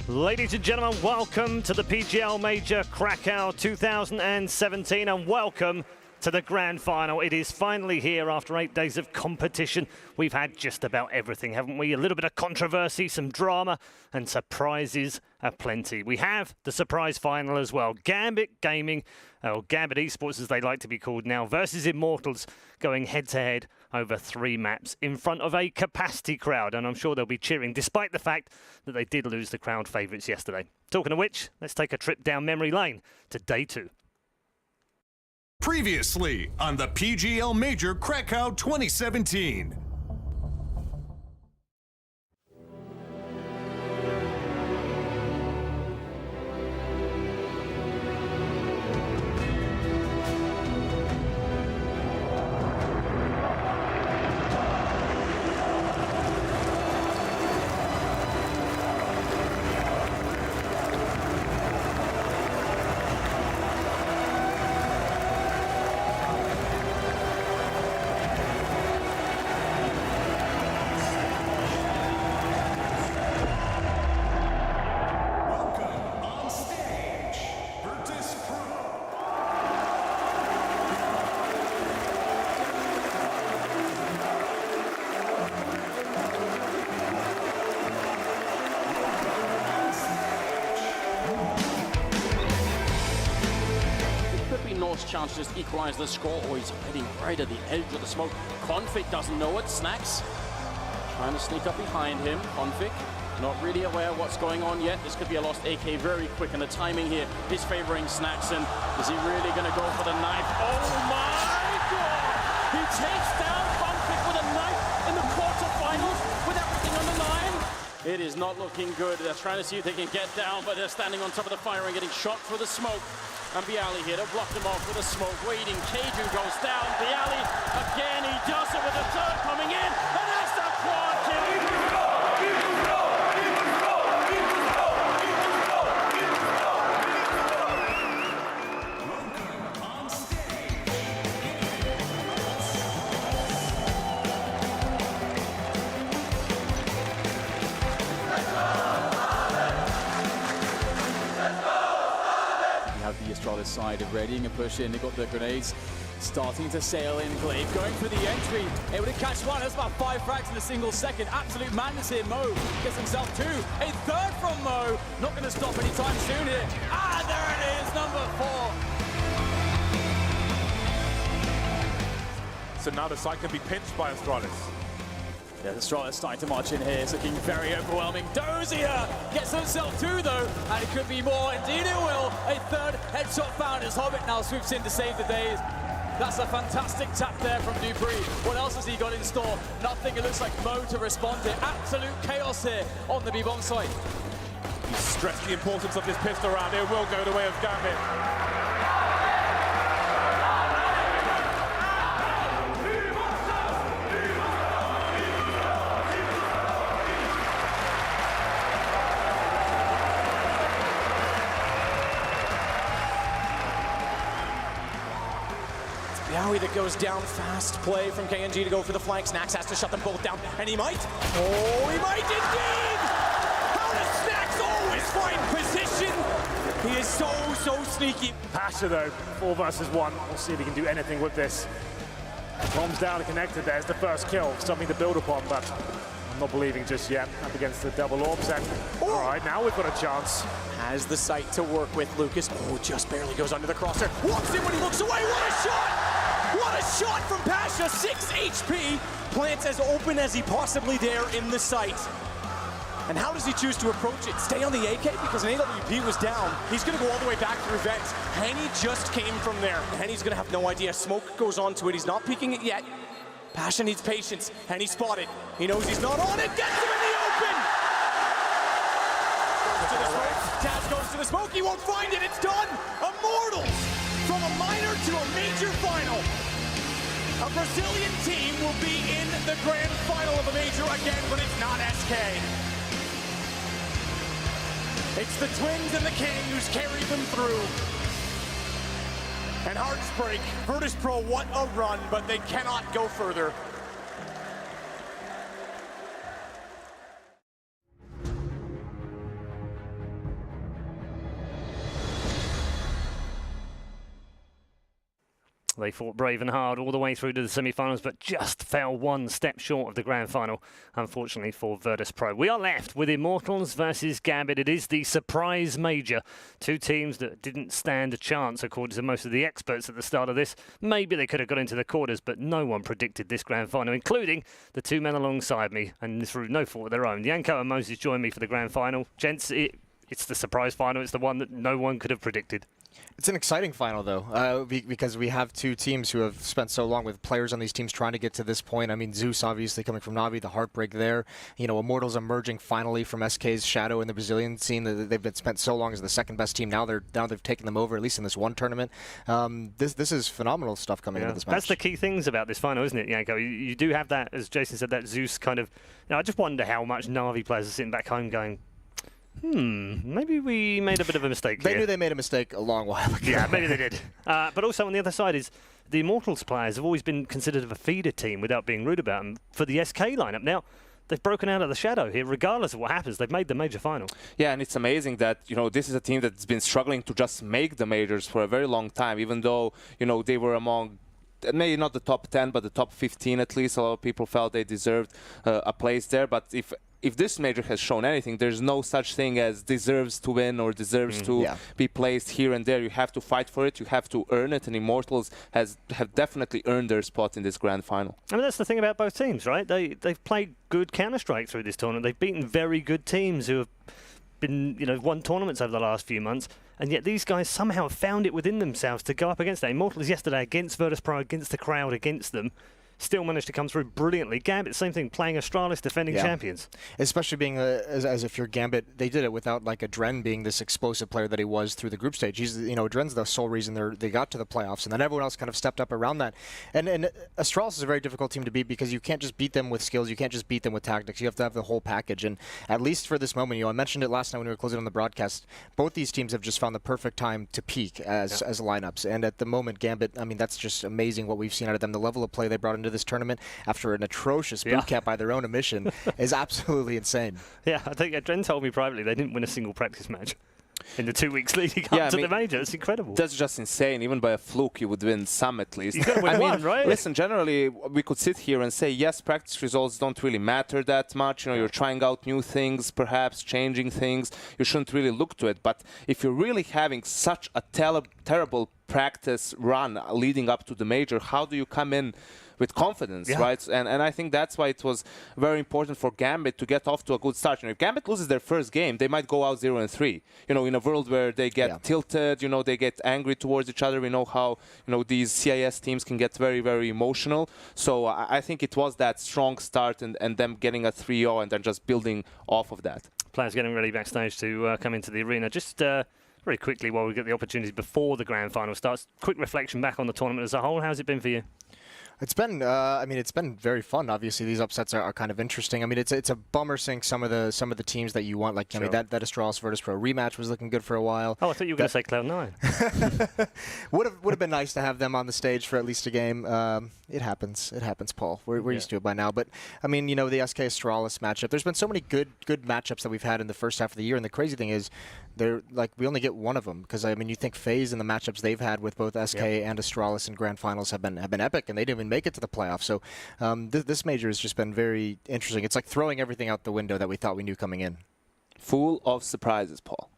Ladies and gentlemen, welcome to the PGL Major Krakow 2017 and welcome to the grand final. It is finally here after 8 days of competition. We've had just about everything, haven't we? A little bit of controversy, some drama, and surprises aplenty. We have the surprise final as well. Gambit Gaming, or Gambit Esports as they like to be called now, versus Immortals, going head-to-head over 3 maps in front of a capacity crowd. And I'm sure they'll be cheering, despite the fact that they did lose the crowd favourites yesterday. Talking of which, let's take a trip down memory lane to day 2. Previously on the PGL Major Krakow 2017. Chance to just equalize the score. Oh, he's heading right at the edge of the smoke. Config doesn't know it. Snacks trying to sneak up behind him. Config not really aware of what's going on yet. This could be a lost AK very quick, and the timing here is favoring Snacks. And is he really going to go for the knife? Oh my God! He takes down Config with a knife in the quarterfinals with everything on the line. It is not looking good. They're trying to see if they can get down, but they're standing on top of the fire and getting shot through the smoke. And Bialy here to block them off with a smoke, waiting. Cajun goes down. Bialy again, he does it with a third coming in, and that's the quad kill. The Astralis side of readying a push in. They got the grenades starting to sail in. Glaive going for the entry, able to catch one. That's about 5 frags in a single second. Absolute madness here. Mo gets himself 2. A third from Mo. Not going to stop anytime soon here. Ah, there it is, number 4. So now the side can be pinched by Astralis. Yeah, the Astralis starting to march in here. It's looking very overwhelming. Dozier gets himself 2 though, and it could be more. Indeed it will. A third headshot found as Hobbit now swoops in to save the day. That's a fantastic tap there from Dupree. What else has he got in store? Nothing. It looks like Mo to respond to. Absolute chaos here on the B-bomb site. He stressed the importance of this pistol round. It will go the way of Gambit. Bialy that goes down fast. Play from KNG to go for the flank. Snacks has to shut them both down, and he might. Oh, he might indeed! How does Snacks always find position? He is so sneaky. Pasha though, 4 versus 1. We'll see if he can do anything with this. Bombs down and connected. There's the first kill. Something to build upon, but I'm not believing just yet. Up against the double orbs, and all right, now we've got a chance. Has the sight to work with Lucas. Oh, just barely goes under the crosshair. Walks in when he looks away. What a shot! What a shot from Pasha, 6 HP, plants as open as he possibly dare in the sight. And how does he choose to approach it? Stay on the AK because an AWP was down. He's gonna go all the way back through vents. Henny just came from there. Henny's gonna have no idea. Smoke goes onto it. He's not peeking it yet. Pasha needs patience. Henny spotted. He knows he's not on it. Gets him in the open! Goes to the smoke. Taz goes to the smoke. He won't find it. It's done. Immortals from a minor to a major final. A Brazilian team will be in the grand final of a major again, but it's not SK. It's the Twins and the King who's carried them through. And hearts break. Virtus Pro, what a run, but they cannot go further. They fought brave and hard all the way through to the semi-finals, but just fell one step short of the grand final, unfortunately for Virtus Pro. We are left with Immortals versus Gambit. It is the surprise major. Two teams that didn't stand a chance, according to most of the experts at the start of this. Maybe they could have got into the quarters, but no one predicted this grand final, including the two men alongside me, and through no fault of their own. Yanko and Moses join me for the grand final. Gents, it's the surprise final. It's the one that no one could have predicted. It's an exciting final, though, because we have two teams who have spent so long with players on these teams trying to get to this point. I mean, Zeus obviously coming from Navi, the heartbreak there. You know, Immortals emerging finally from SK's shadow in the Brazilian scene. They've been spent so long as the second best team. Now they've taken them over, at least in this one tournament. This is phenomenal stuff coming into this match. That's the key things about this final, isn't it, Yanko? You do have that, as Jason said, that Zeus kind of. You know, I just wonder how much Navi players are sitting back home going, maybe we made a bit of a mistake They knew they made a mistake a long while ago. Yeah, maybe they did. But also on the other side is the Immortals players have always been considered a feeder team without being rude about them for the SK lineup. Now, they've broken out of the shadow here. Regardless of what happens, they've made the major final. Yeah, and it's amazing that, you know, this is a team that's been struggling to just make the majors for a very long time, even though, you know, they were among maybe not the top 10, but the top 15 at least. A lot of people felt they deserved a place there. But if this major has shown anything, there's no such thing as deserves to win or deserves to be placed here and there. You have to fight for it. You have to earn it. And Immortals have definitely earned their spot in this grand final. I mean, that's the thing about both teams, right? They've played good Counter-Strike through this tournament. They've beaten very good teams who have been, you know, won tournaments over the last few months. And yet these guys somehow found it within themselves to go up against that. Immortals yesterday against Virtus Pro, against the crowd, against them. Still managed to come through brilliantly. Gambit, same thing, playing Astralis, defending champions. Especially being as if you're Gambit, they did it without like Adren being this explosive player that he was through the group stage. He's, you know, Adren's the sole reason they got to the playoffs, and then everyone else kind of stepped up around that. And Astralis is a very difficult team to beat because you can't just beat them with skills, you can't just beat them with tactics. You have to have the whole package. And at least for this moment, you know, I mentioned it last night when we were closing on the broadcast. Both these teams have just found the perfect time to peak as lineups. And at the moment, Gambit, I mean, that's just amazing what we've seen out of them. The level of play they brought into this tournament after an atrocious boot camp by their own admission is absolutely insane. Yeah, I think Adren told me privately they didn't win a single practice match in the 2 weeks leading up to the major. It's incredible. That's just insane. Even by a fluke, you would win some at least. You got to win one, right? Listen, generally, we could sit here and say, yes, practice results don't really matter that much. You know, you're trying out new things, perhaps changing things. You shouldn't really look to it. But if you're really having such a terrible practice run leading up to the major, how do you come in with confidence, right? And I think that's why it was very important for Gambit to get off to a good start. And if Gambit loses their first game, they might go out 0-3. You know, in a world where they get tilted, you know, they get angry towards each other. We know how, you know, these CIS teams can get very, very emotional. So I think it was that strong start and them getting a 3-0 and then just building off of that. Players getting ready backstage to come into the arena. Just very quickly, while we get the opportunity before the grand final starts, quick reflection back on the tournament as a whole. How's it been for you? It's been, I mean, it's been very fun. Obviously, these upsets are kind of interesting. I mean, it's a bummer seeing some of the teams that you want. Like, I mean, that Astralis Virtus Pro rematch was looking good for a while. Oh, I thought you were going to say Cloud9. would have been nice to have them on the stage for at least a game. It happens, Paul. We're used to it by now. But I mean, you know, the SK Astralis matchup. There's been so many good matchups that we've had in the first half of the year. And the crazy thing is, we only get one of them because I mean, you think FaZe and the matchups they've had with both SK and Astralis in grand finals have been epic, and they didn't even make it to the playoffs. So this major has just been very interesting. It's like throwing everything out the window that we thought we knew coming in. Full of surprises, Paul.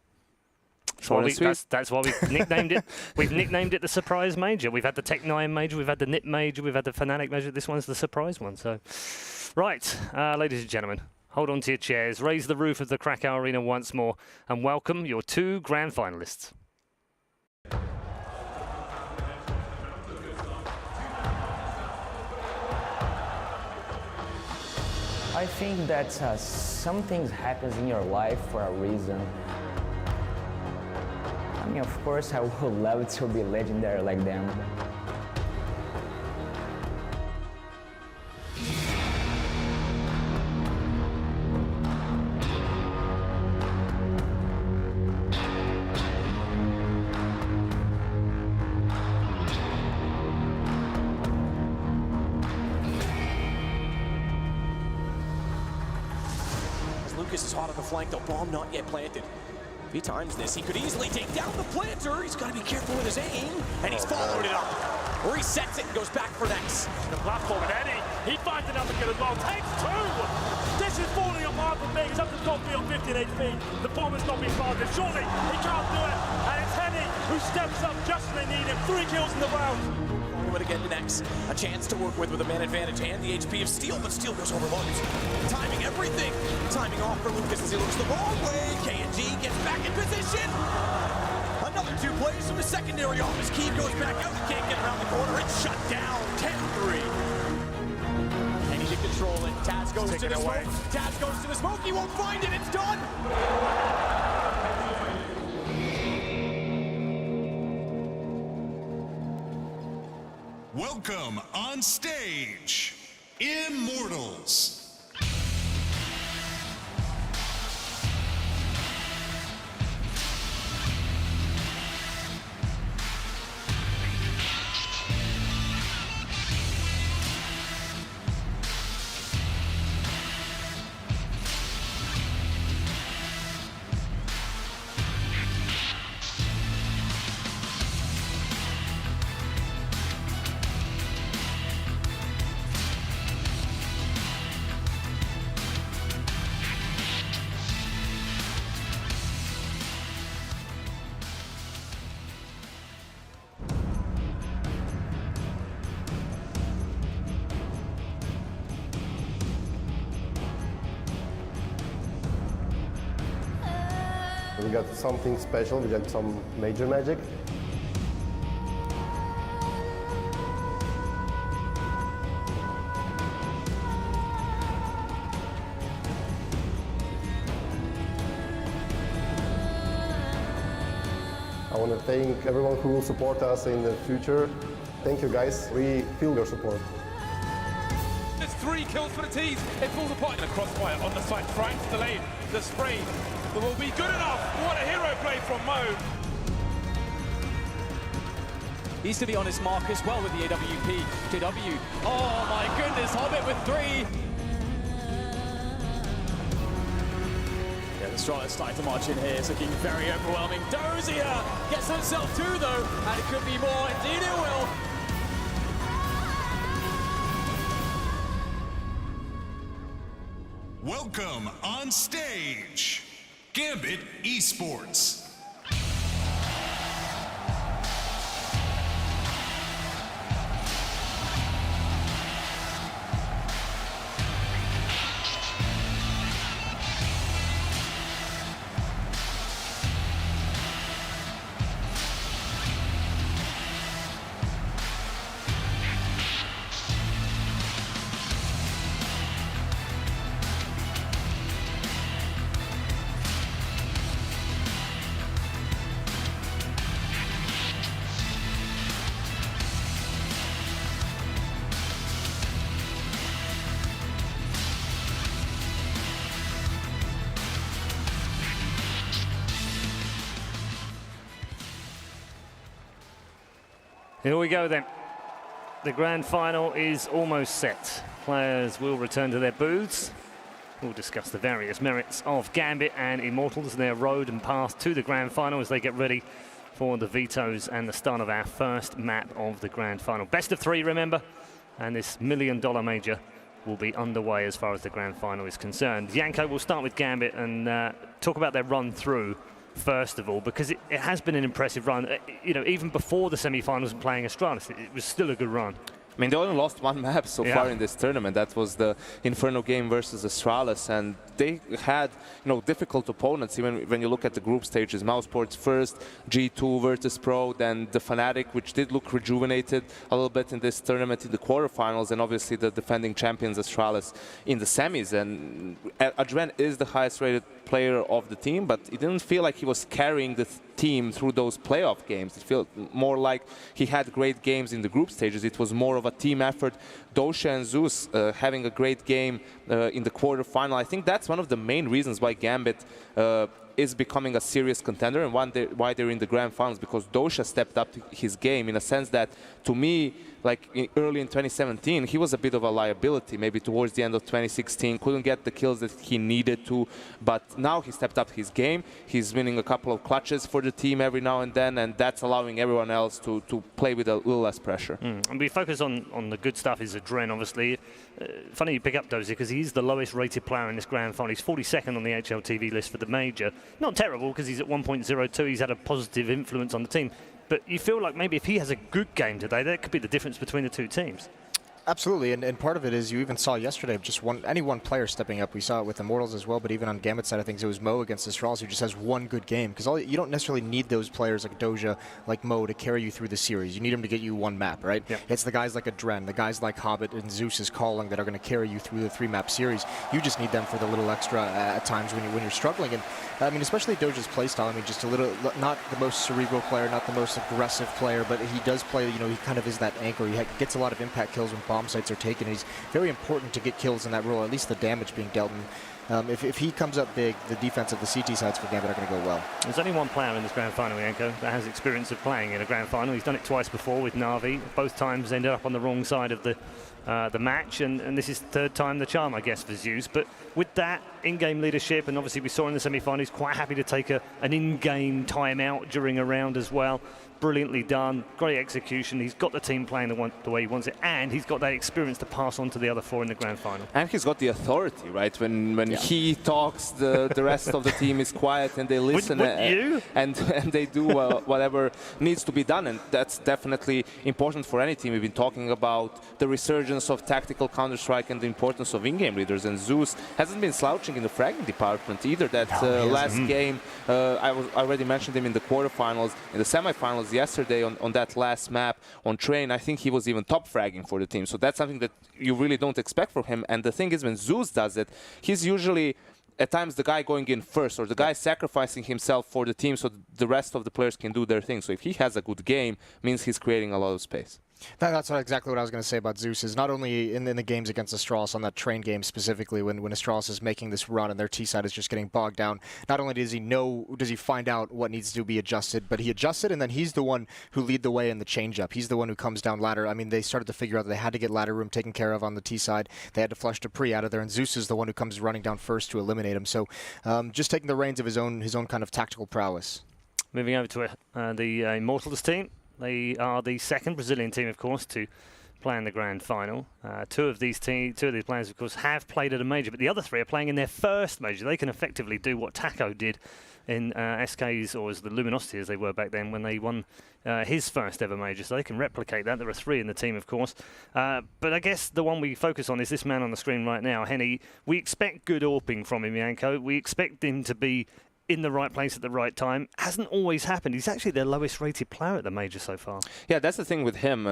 That's why we've nicknamed it. We've nicknamed it the surprise major. We've had the Tech9 major, we've had the NIP major, we've had the Fnatic major. This one's the surprise one. So, right, ladies and gentlemen, hold on to your chairs, raise the roof of the Krakow Arena once more, and welcome your two grand finalists. I think that some things happen in your life for a reason. I mean, of course, I would love to be legendary like them. Lucas is hot on the flank, though bomb not yet planted. If he times this, he could easily take down the planter. He's got to be careful with his aim, and he's followed it up. resets it and goes back for next. The platform, and Eddie, he finds another kill as well. Takes two! This is falling apart for me. He's up to top 3 on 15 HP. The bomb has not been planted. Surely he can't do it. And it's Eddie who steps up just when they need him. 3 kills in the round. Would again to next. A chance to work with a man advantage and the HP of Steel, but Steel goes overlooked. Timing everything. Timing off for Lucas as he looks the wrong way. K&G gets back in position. Another 2 plays from the secondary off as Keeve goes back out. He can't get around the corner. It's shut down. 10-3. And he can control it. Taz goes to the smoke. Taz goes to the smoke. He won't find it. It's done. Welcome on stage, Immortals. We got something special, we got some major magic. I want to thank everyone who will support us in the future. Thank you guys, we feel your support. There's 3 kills for the T's. It falls apart in a crossfire on the side, trying to delay the spray. But will be good enough. What a hero play from Mo. He's to be on his mark as well with the AWP. JW. Oh my goodness, Hobbit with 3. Yeah, the Strikers starting to march in here. It's looking very overwhelming. Dozier gets himself 2 though, and it could be more. Indeed it will. Welcome on stage, Gambit Esports. Here we go then. The grand final is almost set. Players will return to their booths. We'll discuss the various merits of Gambit and Immortals and their road and path to the grand final as they get ready for the vetoes and the start of our first map of the grand final. Best of 3, remember, and this $1 million major will be underway as far as the grand final is concerned. Janko, we'll start with Gambit and talk about their run through first of all, because it has been an impressive run. You know, even before the semi-finals and playing Astralis, it was still a good run. I mean, they only lost 1 map so far in this tournament. That was the Inferno game versus Astralis, and they had, you know, difficult opponents. Even when you look at the group stages, Mousesports first, G2, Virtus Pro, then the Fnatic, which did look rejuvenated a little bit in this tournament in the quarterfinals, and obviously the defending champions Astralis in the semis. And Adren is the highest-rated player of the team, but it didn't feel like he was carrying the team through those playoff games. It felt more like he had great games in the group stages. It was more of a team effort. Dosha and Zeus having a great game in the quarterfinal. I think that's one of the main reasons why Gambit is becoming a serious contender and why they're in the grand finals, because Doja stepped up his game in a sense that, to me, like early in 2017, he was a bit of a liability, maybe towards the end of 2016, couldn't get the kills that he needed to, but now he stepped up his game. He's winning a couple of clutches for the team every now and then, and that's allowing everyone else to play with a little less pressure. And we focus on the good stuff, is Adren, obviously. Funny you pick up Dozier, because he's the lowest rated player in this grand final. He's 42nd on the HLTV list for the major. Not terrible, because he's at 1.02. He's had a positive influence on the team. But you feel like maybe if he has a good game today, that could be the difference between the two teams. Absolutely, and part of it is you even saw yesterday just any one player stepping up. We saw it with Immortals as well, but even on Gambit side of things, it was Mo against Astralis who just has one good game. Because you don't necessarily need those players like Doja, like Mo, to carry you through the series. You need them to get you one map, right? Yep. It's the guys like Adren, the guys like Hobbit and Zeus is calling that are going to carry you through the 3-map series. You just need them for the little extra at times when you're struggling. And I mean, especially Doja's playstyle. I mean, just a little, not the most cerebral player, not the most aggressive player, but he does play. You know, he kind of is that anchor. He gets a lot of impact kills when bomb sites are taken. He's very important to get kills in that role, at least the damage being dealt. And if he comes up big, the defense of the CT sides for Gambit are going to go well. There's only one player in this grand final, Yanko, that has experience of playing in a grand final. He's done it twice before with Na'Vi. Both times ended up on the wrong side of the match, and this is the third time the charm, I guess, for Zeus. But with that in-game leadership, and obviously we saw in the semi-final, he's quite happy to take an in-game timeout during a round as well. Brilliantly done, great execution. He's got the team playing the way he wants it, and he's got that experience to pass on to the other four in the grand final. And he's got the authority, right? When he talks, the rest of the team is quiet and they listen and they do whatever needs to be done, and that's definitely important for any team. We've been talking about the resurgence of tactical Counter-Strike and the importance of in-game leaders, and Zeus hasn't been slouching in the fragging department either. That last game, I already mentioned him in the quarterfinals, in the semifinals yesterday on that last map on Train. I think he was even top fragging for the team, so that's something that you really don't expect from him. And the thing is, when Zeus does it, he's usually at times the guy going in first, or the guy sacrificing himself for the team so the rest of the players can do their thing. So if he has a good game, means he's creating a lot of space. That's exactly what I was going to say about Zeus, is not only in the games against Astralis, on that Train game specifically, when Astralis is making this run and their T-side is just getting bogged down, not only does he find out what needs to be adjusted, but he adjusts it, and then he's the one who lead the way in the change-up. He's the one who comes down ladder. I mean, they started to figure out that they had to get ladder room taken care of on the T-side. They had to flush Dupree out of there, and Zeus is the one who comes running down first to eliminate him. So just taking the reins of his own kind of tactical prowess. Moving over to the Immortals team. They are the second Brazilian team, of course, to play in the grand final. Two of these players, of course, have played at a major, but the other three are playing in their first major. They can effectively do what Taco did in SK's, or as the Luminosity as they were back then, when they won his first ever major. So they can replicate that. There are three in the team, of course. But I guess the one we focus on is this man on the screen right now, Henny. We expect good AWPing from him, Yanko. We expect him to be in the right place at the right time. Hasn't always happened. He's actually their lowest rated player at the major so far. Yeah, that's the thing with him.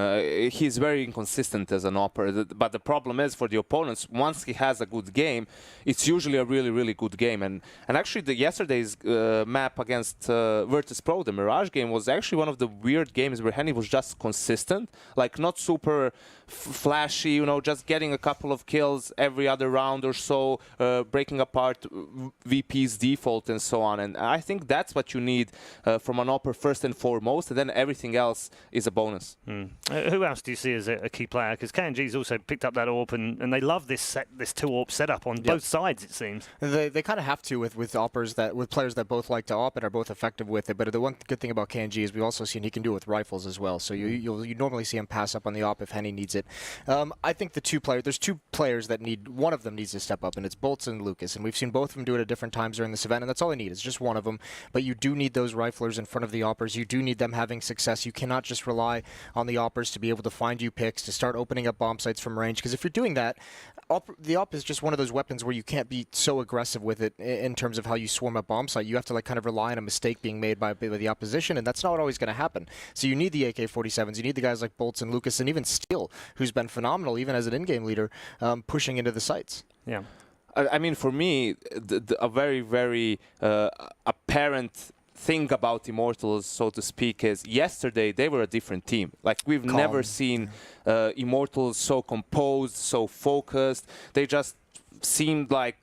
He's very inconsistent as an AWPer, but the problem is for the opponents, once he has a good game, it's usually a really, really good game. And actually yesterday's map against Virtus Pro, the Mirage game, was actually one of the weird games where Henny was just consistent, like not super flashy, you know, just getting a couple of kills every other round or so, breaking apart VP's default and so on. And I think that's what you need from an AWPer first and foremost, and then everything else is a bonus. Who else do you see as a key player? Because KNG's also picked up that AWP, and they love this two AWP setup on both sides, it seems. They kind of have to with AWPers with players that both like to AWP and are both effective with it. But the one good thing about KNG is we've also seen he can do it with rifles as well. So you normally see him pass up on the AWP if Henny needs it. I think there's two players that one of them needs to step up, and it's Bolts and Lucas. And we've seen both of them do it at different times during this event, and that's all they need. It's just one of them. But you do need those riflers in front of the AWPers. You do need them having success. You cannot just rely on the AWPers to be able to find you picks, to start opening up bomb sites from range. Because if you're doing that, the AWP is just one of those weapons where you can't be so aggressive with it in terms of how you swarm a bomb site. You have to kind of rely on a mistake being made by the opposition, and that's not always going to happen. So you need the AK-47s. You need the guys like Bolts and Lucas, and even Steel, who's been phenomenal even as an in-game leader, pushing into the sites. Yeah. I mean, for me, a very, very apparent thing about Immortals, so to speak, is yesterday they were a different team. Like, we've never seen Immortals so composed, so focused. They just seemed like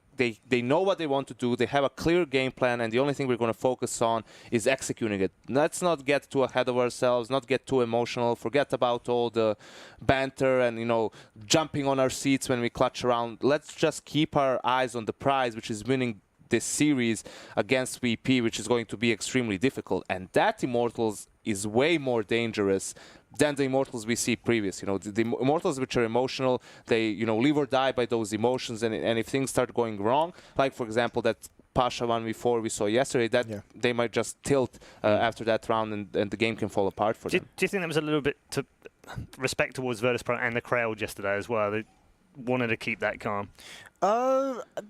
they know what they want to do. They have a clear game plan, and the only thing we're going to focus on is executing it. Let's not get too ahead of ourselves, not get too emotional, forget about all the banter and, you know, jumping on our seats when we clutch around. Let's just keep our eyes on the prize, which is winning this series against VP, which is going to be extremely difficult. And that Immortals is way more dangerous than the Immortals we see previous. You know, the Immortals which are emotional, they, you know, live or die by those emotions, and if things start going wrong, like for example that Pasha 1v4 we saw yesterday, that they might just tilt after that round, and the game can fall apart for them. Do you think that was a little bit to respect towards Virtus.pro and the crowd yesterday as well? They wanted to keep that calm.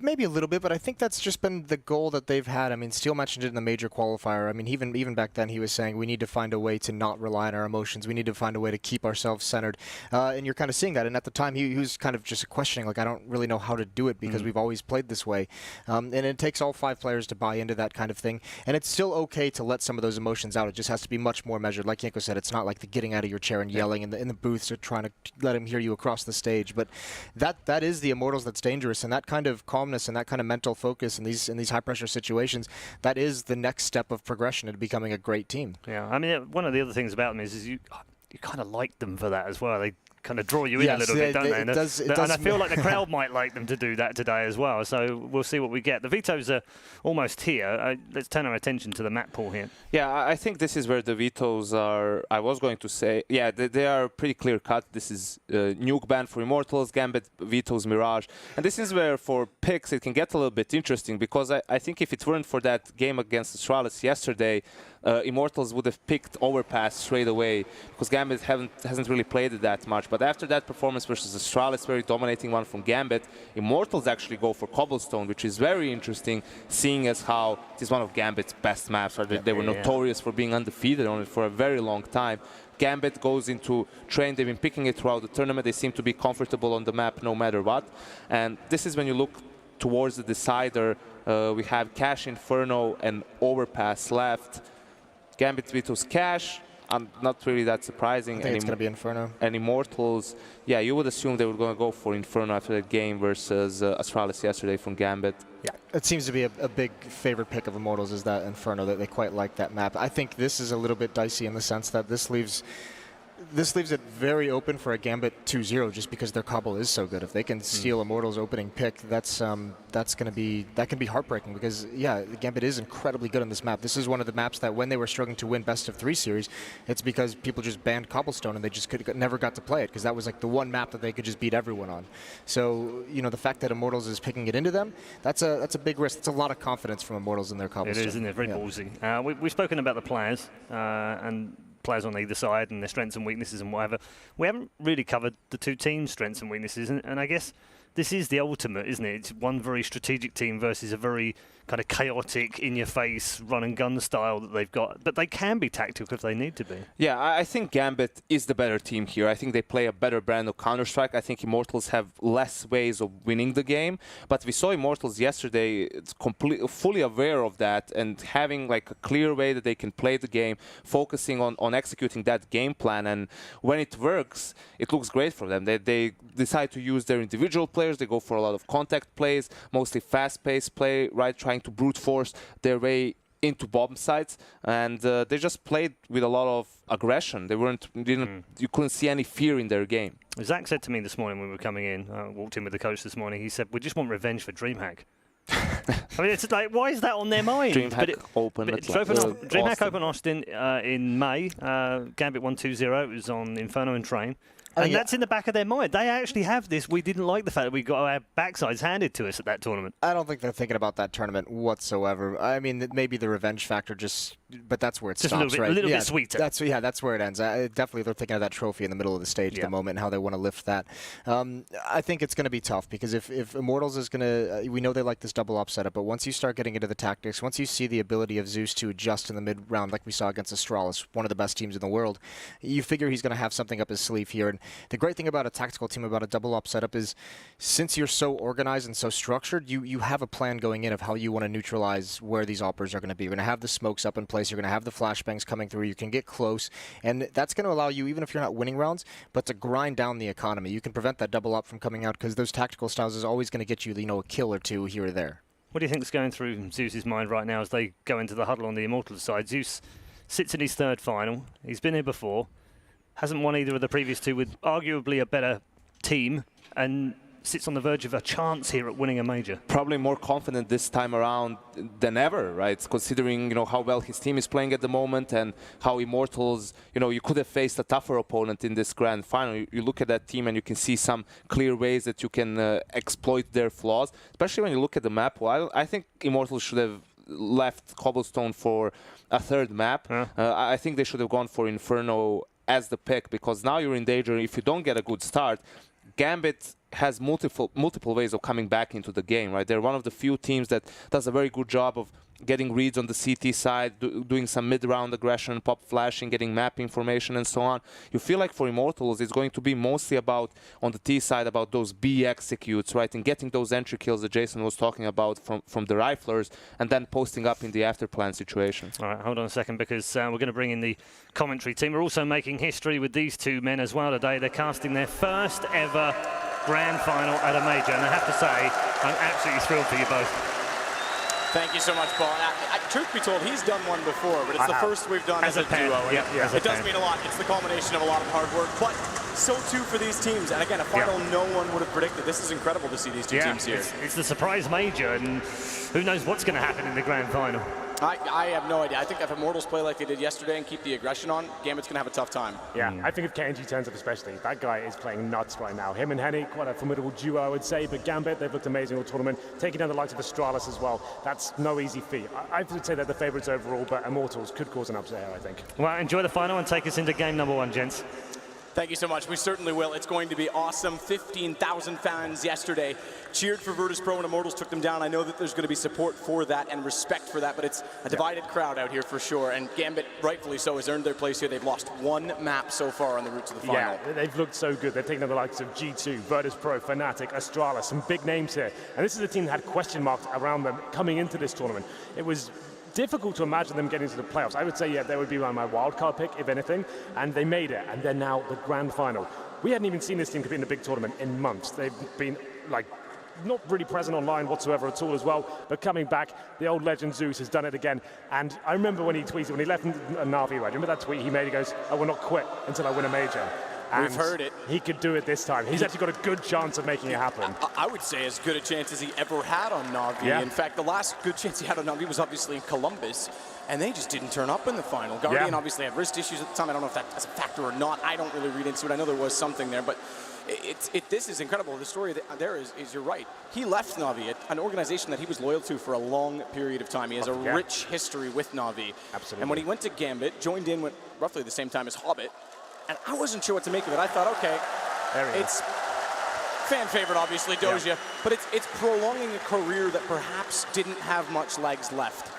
Maybe a little bit, but I think that's just been the goal that they've had. I mean, Steele mentioned it in the major qualifier. I mean, even back then he was saying we need to find a way to not rely on our emotions. We need to find a way to keep ourselves centered. And you're kind of seeing that. And at the time, he was kind of just questioning, like, I don't really know how to do it because we've always played this way. And it takes all 5 players to buy into that kind of thing. And it's still okay to let some of those emotions out. It just has to be much more measured. Like Yanko said, it's not like the getting out of your chair and yelling in the booths or trying to let him hear you across the stage. But that is the Immortals that's dangerous. And that kind of calmness and that kind of mental focus in these high pressure situations, that is the next step of progression into becoming a great team. Yeah, I mean, one of the other things about them is you kind of like them for that as well. They kind of draw you in a little bit, don't they? And I feel like the crowd might like them to do that today as well. So we'll see what we get. The Vetoes are almost here. Let's turn our attention to the map pool here. Yeah, I think this is where the Vetoes are. I was going to say, yeah, they are pretty clear cut. This is Nuke ban for Immortals, Gambit, Vetoes, Mirage. And this is where for picks it can get a little bit interesting, because I think if it weren't for that game against Astralis yesterday, Immortals would have picked Overpass straight away, because Gambit hasn't really played it that much. But after that performance versus Astralis, very dominating one from Gambit, Immortals actually go for Cobblestone, which is very interesting, seeing as how it is one of Gambit's best maps. Right? They were notorious for being undefeated on it for a very long time. Gambit goes into Train. They've been picking it throughout the tournament. They seem to be comfortable on the map no matter what. And this is when you look towards the decider. We have Cash, Inferno, and Overpass left. Gambit, Vetoes, Cash. Not really that surprising. I think it's going to be Inferno. And Immortals, yeah, you would assume they were going to go for Inferno after that game versus Astralis yesterday from Gambit. Yeah, it seems to be a big favorite pick of Immortals is that Inferno, that they quite like that map. I think this is a little bit dicey in the sense that this leaves it very open for a Gambit 2-0 just because their Cobble is so good. If they can steal Immortals' opening pick, that can be heartbreaking, because yeah, Gambit is incredibly good on this map. This is one of the maps that when they were struggling to win best of 3 series, it's because people just banned Cobblestone and they just never got to play it, because that was like the one map that they could just beat everyone on. So, you know, the fact that Immortals is picking it into them, that's a big risk. It's a lot of confidence from Immortals in their Cobblestone. It is, isn't it? Very ballsy. We've spoken about the players and players on either side and their strengths and weaknesses and whatever. We haven't really covered the 2 teams' strengths and weaknesses, and I guess this is the ultimate, isn't it? It's one very strategic team versus a very kind of chaotic, in-your-face, run-and-gun style that they've got. But they can be tactical if they need to be. Yeah, I think Gambit is the better team here. I think they play a better brand of Counter-Strike. I think Immortals have less ways of winning the game. But we saw Immortals yesterday, it's fully aware of that, and having like a clear way that they can play the game, focusing on executing that game plan. And when it works, it looks great for them. They decide to use their individual players. They go for a lot of contact plays, mostly fast-paced play, right? Trying to brute force their way into bomb sites, and they just played with a lot of aggression. You couldn't see any fear in their game. Zach said to me this morning when we were coming in, walked in with the coach this morning, he said, we just want revenge for DreamHack. I mean, it's like, why is that on their mind? DreamHack Open. DreamHack Open Austin in May. Gambit 1-2-0. It was on Inferno and Train. And that's in the back of their mind. They actually have this. We didn't like the fact that we got our backsides handed to us at that tournament. I don't think they're thinking about that tournament whatsoever. I mean, maybe the revenge factor but that's where it stops, right? A little bit sweeter. That's where it ends. Definitely they're thinking of that trophy in the middle of the stage at the moment and how they want to lift that. I think it's going to be tough, because if Immortals is going to, we know they like this double up setup, but once you start getting into the tactics, once you see the ability of Zeus to adjust in the mid-round, like we saw against Astralis, one of the best teams in the world, you figure he's going to have something up his sleeve here. And the great thing about a tactical team, about a double op setup is, since you're so organized and so structured, you have a plan going in of how you want to neutralize where these operators are going to be. You're going to have the smokes up in place. You're going to have the flashbangs coming through. You can get close, and that's going to allow you, even if you're not winning rounds, but to grind down the economy. You can prevent that double op from coming out because those tactical styles is always going to get you, a kill or two here or there. What do you think is going through Zeus's mind right now as they go into the huddle on the Immortals side? Zeus sits in his third final. He's been here before. Hasn't won either of the previous two with arguably a better team, and sits on the verge of a chance here at winning a major. Probably more confident this time around than ever, right? Considering, how well his team is playing at the moment and how Immortals, you could have faced a tougher opponent in this grand final. You look at that team and you can see some clear ways that you can exploit their flaws, especially when you look at the map. Well, I think Immortals should have left Cobblestone for a third map. I think they should have gone for Inferno as the pick, because now you're in danger if you don't get a good start. Gambit has multiple ways of coming back into the game, right? They're one of the few teams that does a very good job of getting reads on the CT side, doing some mid-round aggression, pop flashing, getting map information, and so on. You feel like for Immortals, it's going to be mostly about, on the T side, about those B executes, right? And getting those entry kills that Jason was talking about from the riflers, and then posting up in the after-plan situation. All right, hold on a second, because we're going to bring in the commentary team. We're also making history with these two men as well today. They're casting their first ever grand final at a major, and I have to say, I'm absolutely thrilled for you both. Thank you so much, Paul. Truth be told, he's done one before, but it's the first we've done as a duo. It does mean a lot. It's the culmination of a lot of hard work, but so too for these teams. And again, a final no one would have predicted. This is incredible to see these two teams here. It's the surprise major, and who knows what's going to happen in the grand final. I have no idea. I think if Immortals play like they did yesterday and keep the aggression on, Gambit's going to have a tough time. Yeah, I think if KNG turns up especially, that guy is playing nuts right now. Him and Henny, quite a formidable duo, I would say, but Gambit, they've looked amazing all tournament, taking down the likes of Astralis as well. That's no easy feat. I would say they're the favourites overall, but Immortals could cause an upset here, I think. Well, enjoy the final and take us into game number one, gents. Thank you so much. We certainly will. It's going to be awesome. 15,000 fans yesterday cheered for Virtus.pro when Immortals took them down. I know that there's going to be support for that and respect for that, but it's a divided crowd out here for sure. And Gambit, rightfully so, has earned their place here. They've lost one map so far on the route to the final. Yeah, they've looked so good. They've taken on the likes of G2, Virtus.pro, Fnatic, Astralis, some big names here. And this is a team that had question marks around them coming into this tournament. It was difficult to imagine them getting to the playoffs. I would say, they would be my wildcard pick, if anything, and they made it, and they're now the grand final. We hadn't even seen this team compete in a big tournament in months. They've been, not really present online whatsoever at all as well, but coming back, the old legend Zeus has done it again. And I remember when he tweeted, when he left Na'Vi, right? Remember that tweet he made? He goes, I will not quit until I win a major. And we've heard it. He could do it this time. He's actually got a good chance of making it happen. I would say as good a chance as he ever had on Na'Vi. Yeah. In fact, the last good chance he had on Na'Vi was obviously in Columbus, and they just didn't turn up in the final. Guardian obviously had wrist issues at the time. I don't know if that's a factor or not. I don't really read into it. I know there was something there, but this is incredible. The story there is you're right. He left Na'Vi, an organization that he was loyal to for a long period of time. He has a rich history with Na'Vi. Absolutely. And when he went to Gambit, joined in with roughly the same time as Hobbit, and I wasn't sure what to make of it. I thought, okay, it's fan favorite, obviously, Doja, but it's prolonging a career that perhaps didn't have much legs left.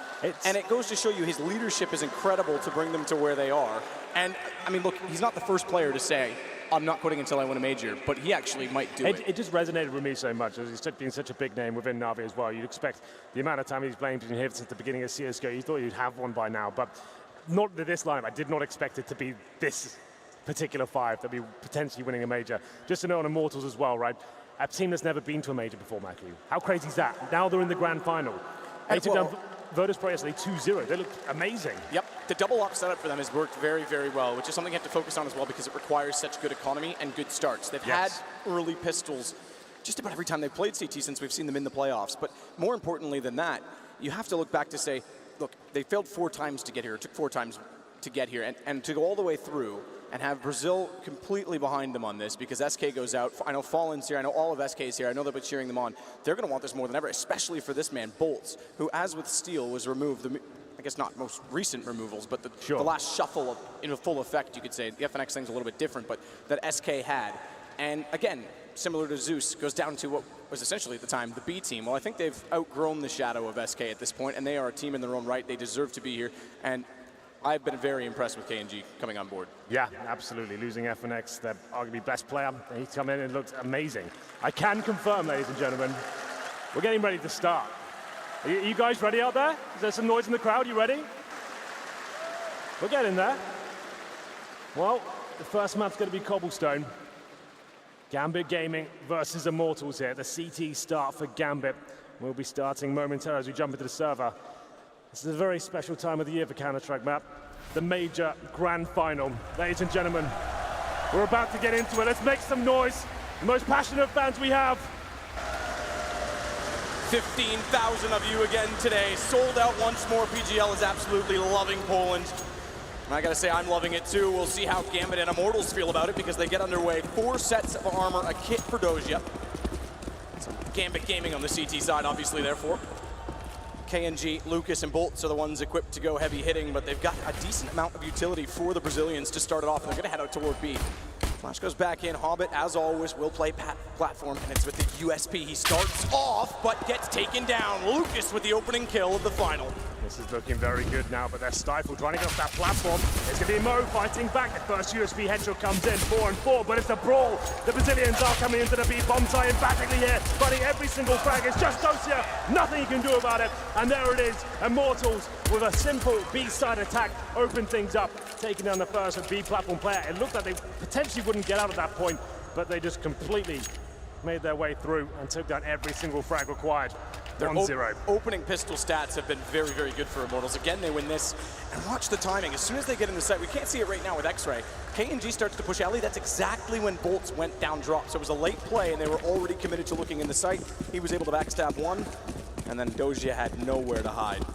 And it goes to show you his leadership is incredible to bring them to where they are. And, I mean, look, he's not the first player to say, I'm not quitting until I win a major, but he actually might do it. It just resonated with me so much, as he's been such a big name within Na'Vi as well. You'd expect the amount of time he's playing between here since the beginning of CSGO, you thought you'd have one by now, but not with this lineup. I did not expect it to be this particular five, that be potentially winning a major. Just to know on Immortals as well, right? A team that's never been to a major before, Matthew. How crazy is that? Now they're in the grand final. They took down Virtus.pro yesterday 2-0. They look amazing. Yep, the double op setup for them has worked very, very well, which is something you have to focus on as well because it requires such good economy and good starts. They've had early pistols just about every time they've played CT since we've seen them in the playoffs. But more importantly than that, you have to look back to say, look, they failed 4 times to get here. It took 4 times to get here. And to go all the way through and have Brazil completely behind them on this because SK goes out. I know Fallen's here. I know all of SK is here. I know they've been cheering them on. They're going to want this more than ever, especially for this man, Bolts, who, as with Steel, was removed. I guess not most recent removals, but the last shuffle in a full effect, you could say. The FNX thing's a little bit different, but that SK had. And again, similar to Zeus, goes down to what was essentially at the time the B team. Well, I think they've outgrown the shadow of SK at this point, and they are a team in their own right. They deserve to be here. And I've been very impressed with KNG coming on board. Yeah, absolutely. Losing FNX, their arguably best player. He's come in and looked amazing. I can confirm, ladies and gentlemen, we're getting ready to start. Are you guys ready out there? Is there some noise in the crowd? You ready? We're getting there. Well, the first map's going to be Cobblestone. Gambit Gaming versus Immortals here. The CT start for Gambit. We'll be starting momentarily as we jump into the server. This is a very special time of the year for Counter-Strike map. The major grand final. Ladies and gentlemen, we're about to get into it. Let's make some noise. The most passionate fans we have. 15,000 of you again today. Sold out once more. PGL is absolutely loving Poland. And I gotta say, I'm loving it too. We'll see how Gambit and Immortals feel about it because they get underway. 4 sets of armor, a kit for Doja. Some Gambit Gaming on the CT side, obviously, therefore. KNG, Lucas, and Bolts are the ones equipped to go heavy hitting, but they've got a decent amount of utility for the Brazilians to start it off. They're gonna head out toward B. Flash goes back in. Hobbit, as always, will play platform, and it's with the USP. He starts off, but gets taken down. Lucas with the opening kill of the final. This is looking very good now, but they're stifled, trying to get off that platform. It's going to be Mo fighting back. The first USP headshot comes in, 4-4, but it's a brawl. The Brazilians are coming into the B. Bombtai emphatically here, fighting every single frag. It's just Dosia, nothing you can do about it. And there it is, Immortals with a simple B-side attack, open things up, taking down the first B platform player. It looked like they potentially wouldn't get out at that point, but they just completely made their way through and took down every single frag required. 1-0. Opening pistol stats have been very, very good for Immortals. Again, they win this. And watch the timing. As soon as they get in the site, we can't see it right now with X-Ray. KNG starts to push Ellie. That's exactly when Bolts went down drop. So it was a late play, and they were already committed to looking in the site. He was able to backstab one, and then Doja had nowhere to hide.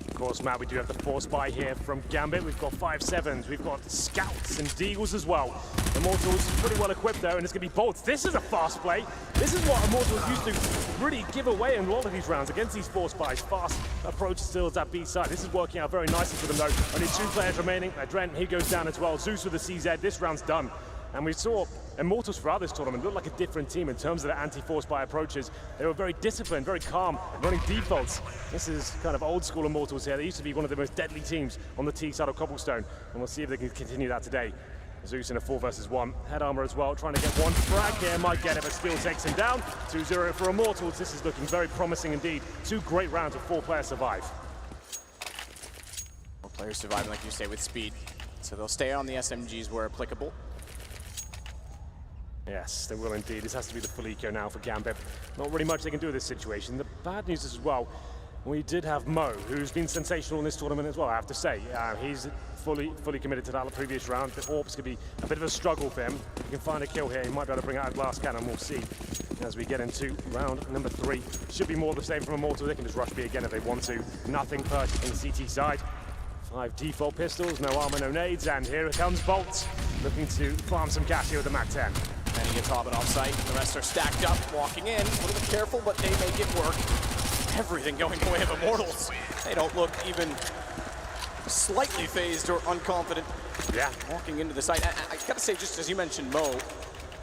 Of course, Matt, we do have the force buy here from Gambit. We've got 5-7s, we've got Scouts and Deagles as well. Immortals pretty well equipped there, and it's going to be Bolts. This is a fast play. This is what Immortals used to really give away in a lot of these rounds against these force buys. Fast approach still at that B side. This is working out very nicely for them, though. Only 2 players remaining. Adrent, he goes down as well. Zeus with the CZ. This round's done. And we saw Immortals throughout this tournament look like a different team in terms of their anti-force buy approaches. They were very disciplined, very calm, running defaults. This is kind of old school Immortals here. They used to be one of the most deadly teams on the T side of Cobblestone. And we'll see if they can continue that today. Zeus in a 4 versus 1. Head armor as well, trying to get one frag here. Might get it, but still takes him down. 2-0 for Immortals. This is looking very promising indeed. 2 great rounds with 4 players survive. 4 players surviving, like you say, with speed. So they'll stay on the SMGs where applicable. Yes, they will indeed. This has to be the full eco now for Gambit. Not really much they can do with this situation. The bad news is as well, we did have Mo, who's been sensational in this tournament as well, I have to say. He's fully committed to that previous round. The Orbs could be a bit of a struggle for him. If he can find a kill here, he might be able to bring out a glass cannon. We'll see as we get into round number 3. Should be more of the same from Immortals. They can just rush B again if they want to. Nothing purchased on the CT side. 5 default pistols, no armor, no nades, and here it comes Bolts, looking to farm some cash here with the MAC-10. And he gets Hobbit off site. The rest are stacked up, walking in. A little bit careful, but they make it work. Everything going the way of Immortals. They don't look even slightly phased or unconfident. Yeah. Walking into the site. I gotta say, just as you mentioned Mo,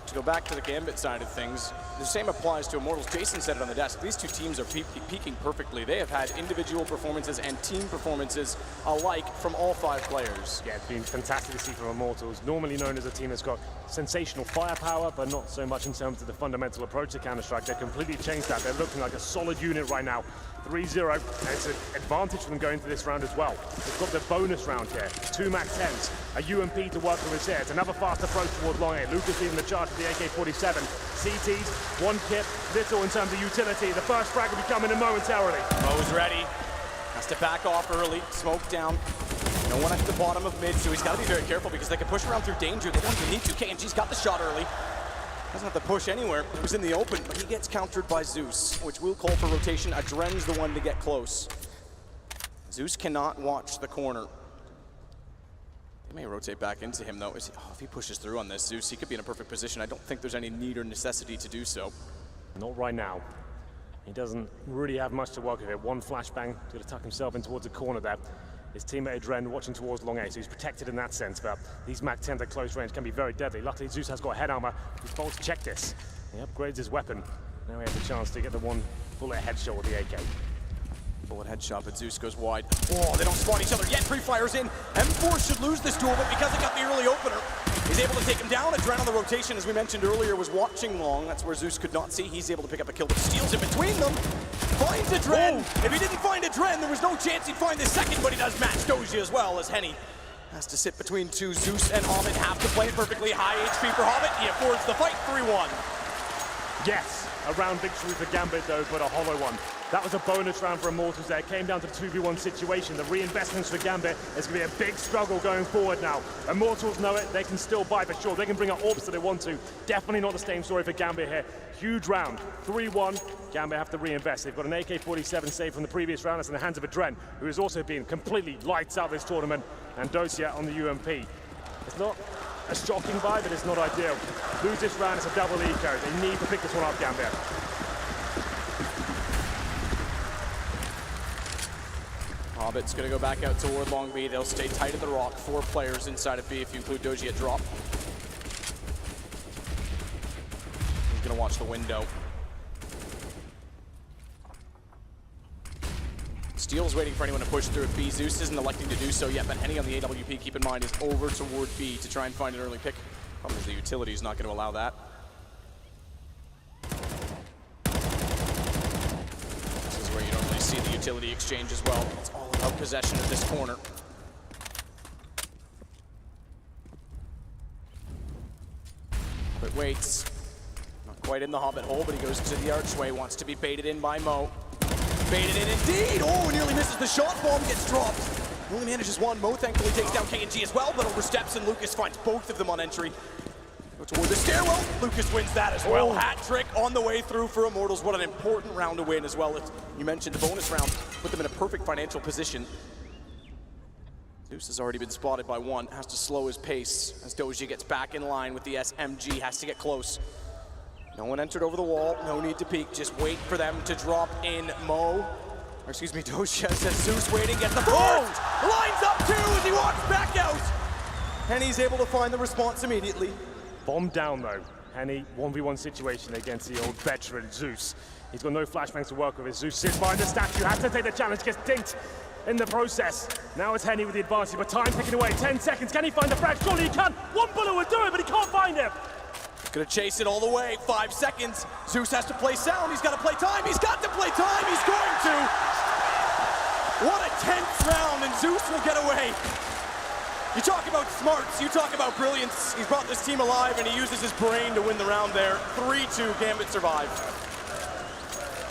to go back to the Gambit side of things, the same applies to Immortals. Jason said it on the desk. These 2 teams are peaking perfectly. They have had individual performances and team performances alike from all 5 players. Yeah, it's been fantastic to see from Immortals. Normally known as a team that's got sensational firepower, but not so much in terms of the fundamental approach to Counter-Strike. They've completely changed that. They're looking like a solid unit right now. 3-0, and it's an advantage for them going into this round as well. They've got the bonus round here. 2 MAC-10s, a UMP to work with us here. It's another fast approach towards long A. Lucas leading the charge for the AK-47. CTs, 1 kit, little in terms of utility. The first frag will be coming in momentarily. Mo's ready. Has to back off early, smoke down. No one at the bottom of mid, so he's got to be very careful because they can push around through danger. They don't even need to. KNG's got the shot early. Doesn't have to push anywhere. He was in the open, but he gets countered by Zeus, which will call for rotation. Adren's the one to get close. Zeus cannot watch the corner. They may rotate back into him, though. If he pushes through on this, Zeus, he could be in a perfect position. I don't think there's any need or necessity to do so. Not right now. He doesn't really have much to work with here. 1 flashbang to tuck himself in towards the corner there. His teammate Adren watching towards long A, so he's protected in that sense, but these MAC-10s at close range can be very deadly. Luckily, Zeus has got head armor. He's Bolts check this. He upgrades his weapon. Now he has a chance to get the 1 bullet headshot with the AK. Bullet headshot, but Zeus goes wide. Oh, they don't spawn each other yet. Pre-fires in. M4 should lose this duel, but because it got the early opener, he's able to take him down. Adren on the rotation, as we mentioned earlier, was watching long. That's where Zeus could not see. He's able to pick up a kill, but steals in between them. Finds Adren. If he didn't find Adren, there was no chance he'd find this second, but he does match Doji as well, as Henny has to sit between two. Zeus and Hobbit have to play perfectly. High HP for Hobbit. He affords the fight. 3-1. Yes, a round victory for Gambit though, but a hollow one. That was a bonus round for Immortals there. It came down to the 2v1 situation. The reinvestments for Gambit is going to be a big struggle going forward now. Immortals know it. They can still buy for sure. They can bring out orbs that they want to. Definitely not the same story for Gambit here. Huge round. 3-1. Gambit have to reinvest. They've got an AK-47 save from the previous round. That's in the hands of Adren, who has also been completely lights out this tournament. And Dosia on the UMP. It's not a shocking buy, but it's not ideal. Lose this round, it's a double eco. They need to pick this one up, Gambit. Hobbit's going to go back out toward Long B. They'll stay tight at the rock. 4 players inside of B if you include Doji at drop. He's going to watch the window. Steel's waiting for anyone to push through at B. Zeus isn't electing to do so yet, but Henny on the AWP, keep in mind, is over toward B to try and find an early pick. Problem is the utility is not going to allow that. This is where you normally see the utility exchange as well. It's all about possession of this corner. Hobbit waits. Not quite in the Hobbit hole, but he goes to the archway, wants to be baited in by Mo. Baited in indeed! Oh, nearly misses the shot. Bomb gets dropped. Only manages one. Mo thankfully takes down KNG as well, but oversteps, and Lucas finds both of them on entry. Go toward the stairwell. Lucas wins that as well. Hat trick on the way through for Immortals. What an important round to win as well. You mentioned the bonus round. Put them in a perfect financial position. Zeus has already been spotted by one. Has to slow his pace as Doji gets back in line with the SMG. Has to get close. No one entered over the wall, no need to peek, just wait for them to drop in Mo. Or excuse me, Doja says Zeus waiting, gets the first! Lines up 2 as he walks back out! And he's able to find the response immediately. Bomb down though. Henny, 1v1 situation against the old veteran Zeus. He's got no flashbangs to work with. As Zeus sits behind the statue, has to take the challenge, gets dinked in the process. Now it's Henny with the advantage, but time ticking away. 10 seconds, can he find the frag? Surely he can! One bullet will do it, but he can't find him! Gonna chase it all the way, 5 seconds. Zeus has to play sound, he's gotta play time, he's got to play time, he's going to! What a tense round, and Zeus will get away. You talk about smarts, you talk about brilliance. He's brought this team alive, and he uses his brain to win the round there. 3-2, Gambit survived.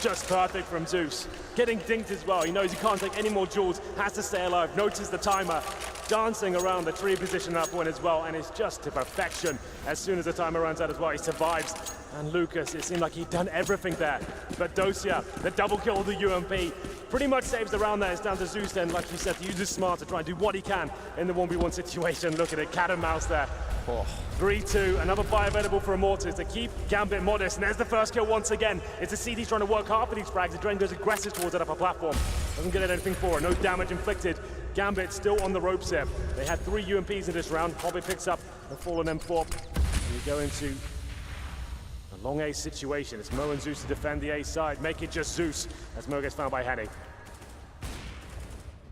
Just perfect from Zeus. Getting dinked as well. He knows he can't take any more jewels, has to stay alive, notice the timer. Dancing around the tree position at that point as well, and it's just to perfection. As soon as the timer runs out as well, he survives. And Lucas, it seemed like he'd done everything there. But Dosia, the double kill of the UMP, pretty much saves the round there. It's down to Zeus then, like you said, to use his smart to try and do what he can in the 1v1 situation. Look at it, cat and mouse there. 3-2, another buy available for Immortals to keep Gambit modest. And there's the first kill once again. It's a CD trying to work hard for these frags. Adren goes aggressive towards that upper platform. Doesn't get anything for it, no damage inflicted. Gambit still on the ropes here. They had 3 UMPs in this round. Hobbit picks up the fallen M4. We go into a long A situation. It's Mo and Zeus to defend the A side. Make it just Zeus as Mo gets found by Henny.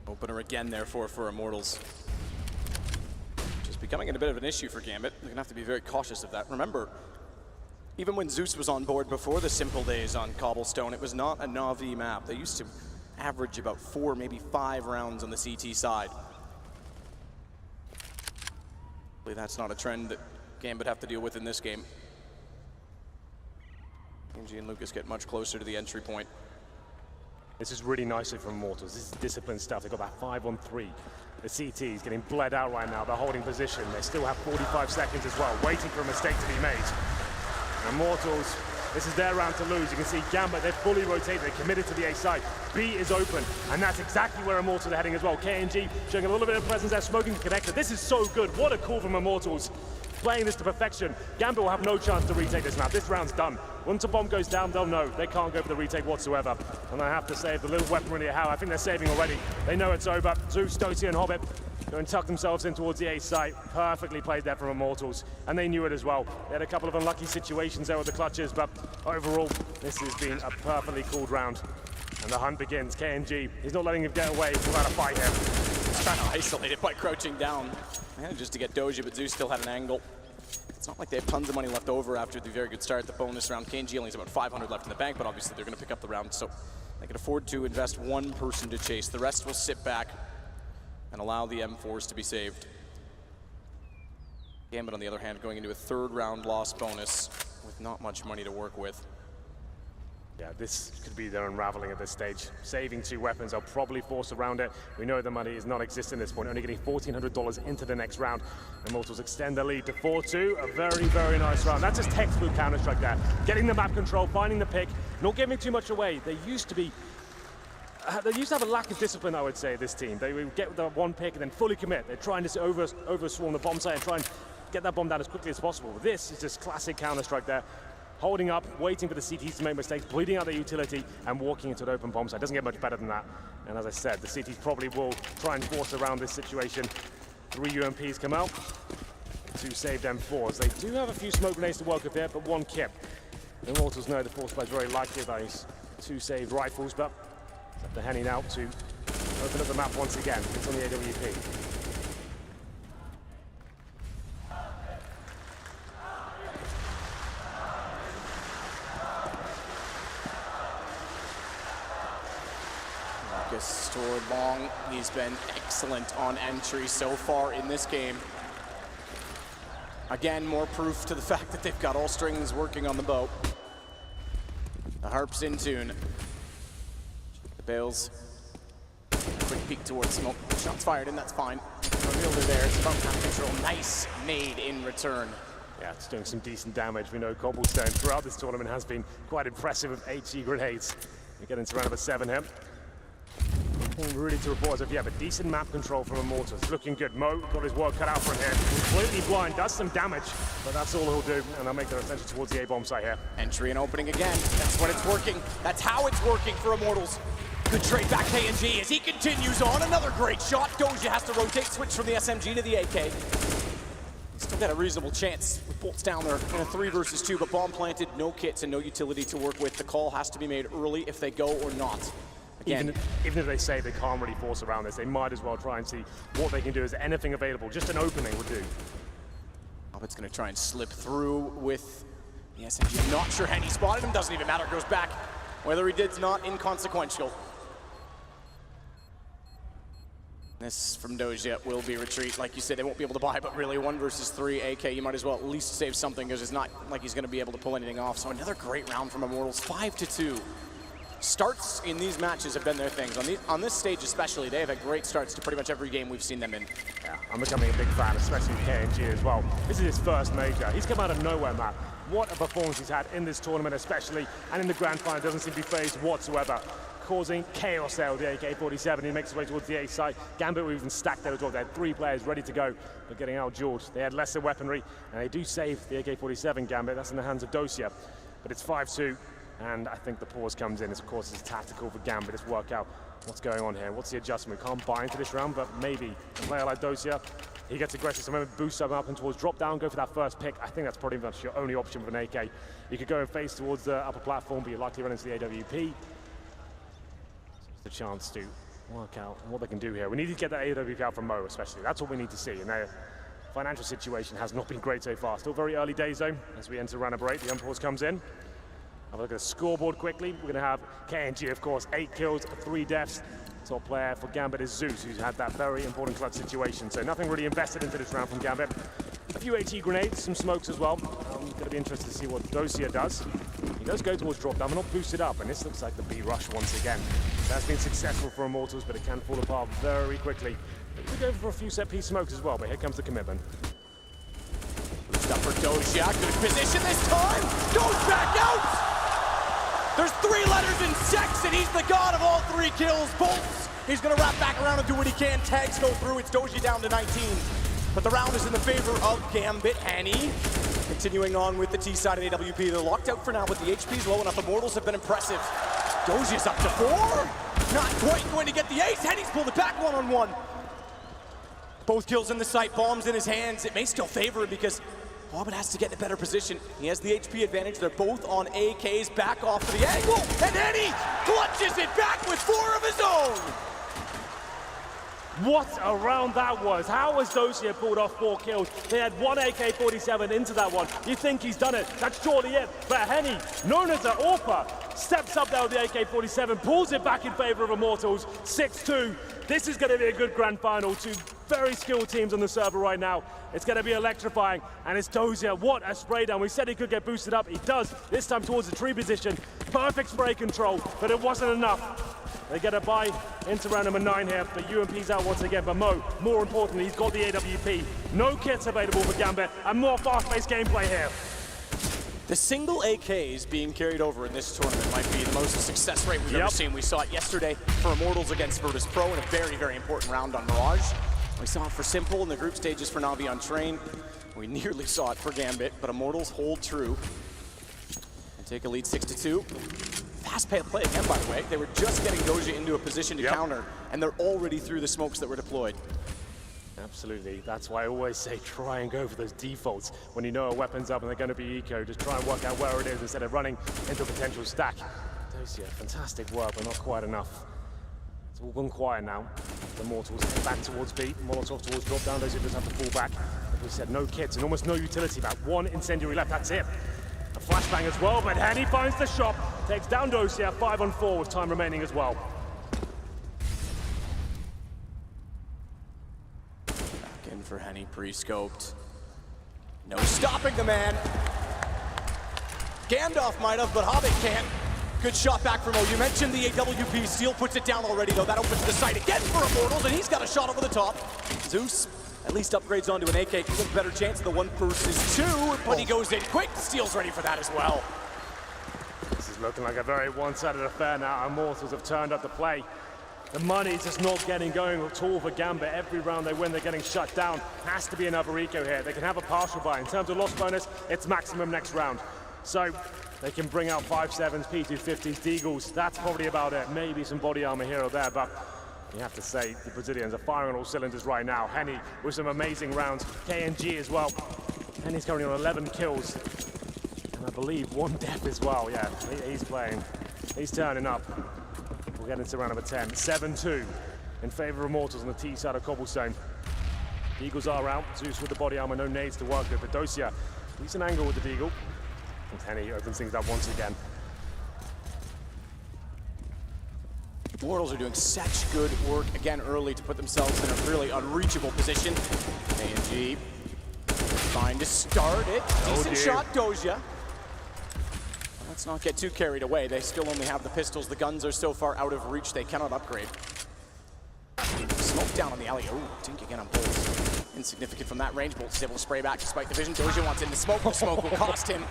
Opener again there for Immortals. Just becoming a bit of an issue for Gambit. They're gonna have to be very cautious of that. Remember, even when Zeus was on board before the simple days on Cobblestone, it was not a Na'Vi map. They used to average about 4, maybe 5 rounds on the CT side. Hopefully that's not a trend that Gambit have to deal with in this game. KNG and Lucas get much closer to the entry point. This is really nicely from Immortals. This is disciplined stuff. They've got that 5-on-3. The CT is getting bled out right now. They're holding position. They still have 45 seconds as well, waiting for a mistake to be made. Immortals, this is their round to lose. You can see Gambit, they're fully rotated, they're committed to the A side. B is open, and that's exactly where Immortals are heading as well. KNG showing a little bit of presence there, smoking the connector. This is so good. What a call from Immortals. Playing this to perfection. Gambit will have no chance to retake this map. This round's done. Once a bomb goes down, they'll know. They can't go for the retake whatsoever. And I have to say, the little weaponry they have, I think they're saving already. They know it's over. Zeus, Dosia, and Hobbit go and tuck themselves in towards the A site. Perfectly played there from Immortals. And they knew it as well. They had a couple of unlucky situations there with the clutches, but overall, this has been a perfectly called round. And the hunt begins. KNG, he's not letting him get away. He's trying to fight him. He's trying to isolate it by crouching down. Just to get Doja, but Zeus still had an angle. It's not like they have tons of money left over after the very good start. The bonus round, KNG only has about 500 left in the bank, but obviously they're going to pick up the round, so they can afford to invest one person to chase. The rest will sit back and allow the M4s to be saved. Gambit, on the other hand, going into a third round loss bonus with not much money to work with. Yeah, this could be their unraveling at this stage. Saving 2 weapons, they'll probably force around it. We know the money is non-existent at this point, only getting $1,400 into the next round. Immortals extend their lead to 4-2, a very, very nice round. That's just textbook Counter-Strike there. Getting the map control, finding the pick, not giving too much away. They used to have a lack of discipline, I would say, this team. They would get the one pick and then fully commit. They're trying to over-swarm the bomb site and try and get that bomb down as quickly as possible. This is just classic Counter-Strike there. Holding up, waiting for the CTs to make mistakes, bleeding out their utility, and walking into an open bomb site. Doesn't get much better than that. And as I said, the CTs probably will try and force around this situation. 3 UMPs come out, 2 saved M4s. They do have a few smoke grenades to work with here, but 1 kip. The Immortals know the force play is very likely of those 2 saved rifles, but it's up to Henny now to open up the map once again. It's on the AWP. Stored long. He's been excellent on entry so far in this game. Again, more proof to the fact that they've got all strings working on the bow. The harp's in tune. The bales. Quick peek towards smoke. Shots fired, and that's fine. No fielder there. It's about time control. Nice nade in return. Yeah, it's doing some decent damage. We know Cobblestone throughout this tournament has been quite impressive with HE grenades. We get into round number 7 here. Really to report as if you have a decent map control from Immortals. Looking good. Mo got his work cut out for him here. Completely blind, does some damage, but that's all he'll do. And they'll make their ascension towards the A-bomb site here. Entry and opening again. That's when it's working. That's how it's working for Immortals. Good trade back KNG as he continues on. Another great shot. Doja has to rotate, switch from the SMG to the AK. He's still got a reasonable chance with bolts down there in a 3 versus 2, but bomb planted, no kits and no utility to work with. The call has to be made early if they go or not. Even if they say they can't really force around this, they might as well try and see what they can do. Is anything available? Just an opening would do. Gambit's going to try and slip through with the SMG. I'm not sure Henny spotted him. Doesn't even matter. Goes back. Whether he did's not inconsequential. This from Doja will be retreat. Like you said, they won't be able to buy, but really 1 versus 3 AK, you might as well at least save something because it's not like he's going to be able to pull anything off. So another great round from Immortals, 5-2. Starts in these matches have been their things. On this stage especially, they have had great starts to pretty much every game we've seen them in. Yeah, I'm becoming a big fan, especially KNG as well. This is his first major. He's come out of nowhere, Matt. What a performance he's had in this tournament especially, and in the grand final, doesn't seem to be phased whatsoever. Causing chaos there with the AK-47. He makes his way towards the A site. Gambit were even stacked there as well. They had 3 players ready to go, but getting out-dueled. They had lesser weaponry, and they do save the AK-47 Gambit. That's in the hands of Dosia, but it's 5-2. And I think the pause comes in. Of course, it's tactical for Gambit. Let's work out what's going on here. What's the adjustment? We can't buy into this round, but maybe a player like Dosia, he gets aggressive. So maybe boost up and towards drop down, go for that first pick. I think that's pretty much your only option with an AK. You could go and face towards the upper platform, but you're likely to run into the AWP. So it's a chance to work out what they can do here. We need to get that AWP out from Mo, especially. That's what we need to see. And their financial situation has not been great so far. Still very early days, though, as we enter round number 8. The unpause comes in. Have a look at the scoreboard quickly. We're going to have KNG, of course, 8 kills, 3 deaths. Top player for Gambit is Zeus, who's had that very important clutch situation. So nothing really invested into this round from Gambit. A few HE grenades, some smokes as well. Going to be interested to see what Dosia does. He does go towards drop down, but not boosted up, and this looks like the B rush once again. That's been successful for Immortals, but it can fall apart very quickly. We go for a few set piece smokes as well, but here comes the commitment. Boost up for Doja, good position this time, goes back out! There's 3 letters in sex, and he's the god of all 3 kills. Bolts, he's gonna wrap back around and do what he can. Tags go through, it's Doja down to 19. But the round is in the favor of Gambit. Henny continuing on with the T side of the AWP. They're locked out for now, but the HP's low enough. Immortals have been impressive. Doja's up to 4. Not quite going to get the ace. Henny's pulled it back 1-on-1. Both kills in the sight, bombs in his hands. It may still favor him because Hobbit has to get in a better position. He has the HP advantage. They're both on AKs. Back off to the angle. And then he clutches it back with 4 of his own. What a round that was. How has Dozier pulled off 4 kills? They had 1 AK-47 into that one. You think he's done it. That's surely it. But Henny, known as an AWPer, steps up there with the AK-47, pulls it back in favor of Immortals. 6-2. This is going to be a good grand final. 2 very skilled teams on the server right now. It's going to be electrifying. And it's Dozier. What a spray down. We said he could get boosted up. He does. This time towards the tree position. Perfect spray control, but it wasn't enough. They get a buy into round number 9 here, but UMP's out once again. But Mo, more importantly, he's got the AWP. No kits available for Gambit, and more fast-paced gameplay here. The single AKs being carried over in this tournament might be the most success rate we've ever seen. We saw it yesterday for Immortals against Virtus Pro in a very, very important round on Mirage. We saw it for Simple in the group stages for Navi on Train. We nearly saw it for Gambit, but Immortals hold true and take a lead 6-2. Fast play again, by the way. They were just getting Dozier into a position to counter, and they're already through the smokes that were deployed. Absolutely. That's why I always say try and go for those defaults. When you know a weapon's up and they're going to be eco, just try and work out where it is instead of running into a potential stack. Dozier, fantastic work, but not quite enough. It's all gone quiet now. The Immortals back towards B, Molotov towards drop down. Dozier just have to fall back. Like we said, no kits and almost no utility back. 1 incendiary left, that's it. A flashbang as well, but Henny finds the shot. Takes down Dozier, 5-on-4 with time remaining as well. Back in for Henny, pre-scoped. No stopping the man. Gandalf might have, but Hobbit can't. Good shot back from O. You mentioned the AWP. Steel puts it down already, though. That opens the sight again for Immortals, and he's got a shot over the top. Zeus at least upgrades onto an AK. Gives him a better chance of the 1 versus 2, but he goes in quick. Steel's ready for that as well. This is looking like a very one-sided affair now. Immortals have turned up the play. The money's just not getting going at all for Gambit. Every round they win, they're getting shut down. Has to be another eco here. They can have a partial buy. In terms of loss bonus, it's maximum next round. So they can bring out 5.7s, P250s, Deagles. That's probably about it. Maybe some body armor here or there, but you have to say the Brazilians are firing on all cylinders right now. Henny with some amazing rounds. KNG as well. Henny's currently on 11 kills. And I believe 1 death as well. Yeah, he's playing. He's turning up. We'll get into round number 10. 7-2 in favor of Immortals on the T side of Cobblestone. The Eagles are out. Zeus with the body armor, no nades to work with. But Dozier, decent angle with the Deagle. And Henny opens things up once again. Immortals are doing such good work again early to put themselves in a really unreachable position. KNG trying to start it. Decent shot, Dozier. Let's not get too carried away. They still only have the pistols. The guns are so far out of reach they cannot upgrade. Smoke down on the alley. Oh, Tink again on Bolts. Insignificant from that range. Bolts is able to spray back despite the vision. Dozier wants in the smoke. The smoke will cost him.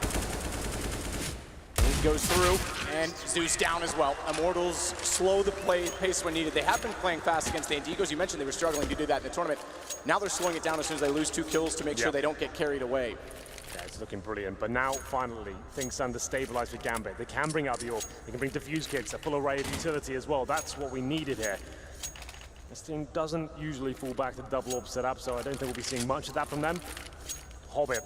He goes through, and Zeus down as well. Immortals slow the pace when needed. They have been playing fast against the Indigos. You mentioned they were struggling to do that in the tournament. Now they're slowing it down as soon as they lose 2 kills to make sure they don't get carried away. Yeah, it's looking brilliant, but now finally things starting to stabilize for Gambit. They can bring out the AWP, they can bring defuse kits, a full array of utility as well. That's what we needed here. This team doesn't usually fall back to the double AWP setup, so I don't think we'll be seeing much of that from them. Hobbit,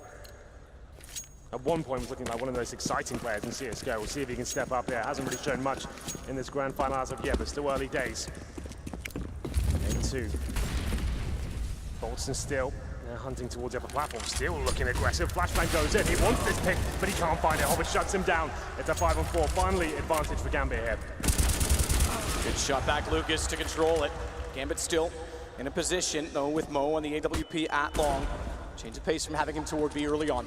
at one point, was looking like one of the most exciting players in CSGO. We'll see if he can step up there. Hasn't really shown much in this grand final as of yet, but still early days. 8-2. Bolts and Steel. They're hunting towards the upper platform. Still looking aggressive. Flashbang goes in. He wants this pick, but he can't find it. Hobbit shuts him down. It's a 5-on-4. Finally, advantage for Gambit here. Good shot back, Lucas, to control it. Gambit still in a position, though, with Mo on the AWP at long. Change of pace from having him toward B early on.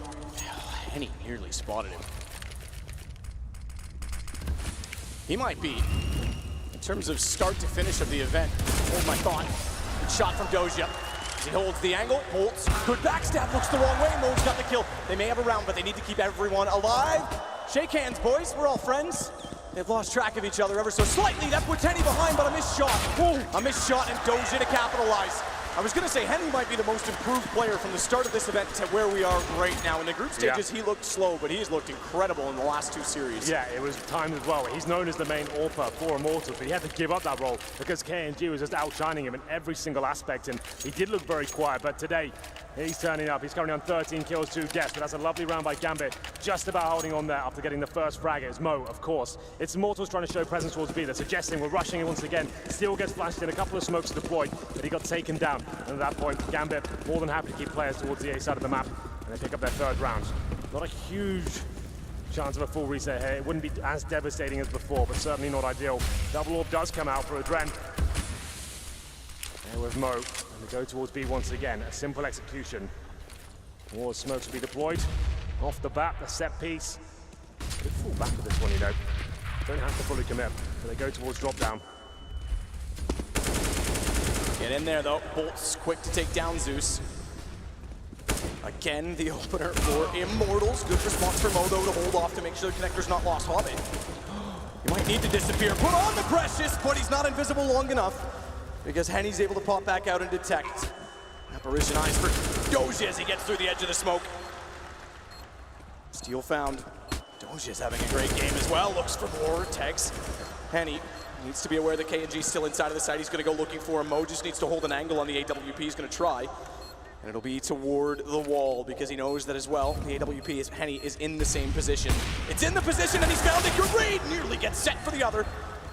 Henny nearly spotted him. He might be, in terms of start to finish of the event, hold my thought. Good shot from Dozier. He holds the angle, holds. Good backstab, looks the wrong way. Mo's got the kill. They may have a round, but they need to keep everyone alive. Shake hands, boys. We're all friends. They've lost track of each other ever so slightly. That puts Henny behind, but a missed shot. A missed shot, and Dozier to capitalize. I was going to say, Henny might be the most improved player from the start of this event to where we are right now. In the group stages, he looked slow, but he's looked incredible in the last 2 series. Yeah, it was timed as well. He's known as the main AWPer for Immortals, but he had to give up that role because KNG was just outshining him in every single aspect, and he did look very quiet, but today, he's turning up. He's currently on 13 kills, 2 deaths, but that's a lovely round by Gambit, just about holding on there after getting the first frag. It's Mo, of course. It's Immortals trying to show presence towards B. They're suggesting we're rushing it once again. Steel gets flashed in, a couple of smokes deployed, but he got taken down. And at that point, Gambit more than happy to keep players towards the A side of the map, and they pick up their 3rd round. Not a huge chance of a full reset here. It wouldn't be as devastating as before, but certainly not ideal. Double Orb does come out for a Dren. There with Mo, and they go towards B once again. A simple execution. More smokes will be deployed. Off the bat, the set piece. Could fall back with this one, you know. Don't have to fully commit, but they go towards drop down. Get in there though. Bolt's quick to take down Zeus. Again, the opener for Immortals. Good response from Mo though to hold off to make sure the connector's not lost. Hobbit. He might need to disappear. Put on the Precious, but he's not invisible long enough because Henny's able to pop back out and detect. Apparition eyes for Doja as he gets through the edge of the smoke. Steal found. Doja's having a great game as well. Looks for more. Tags Henny. Needs to be aware that KNG's still inside of the site. He's going to go looking for him. Mo just needs to hold an angle on the AWP. He's going to try. And it'll be toward the wall because he knows that as well. The AWP is Henny is in the same position. It's in the position and he's found it. Good read. Nearly gets set for the other.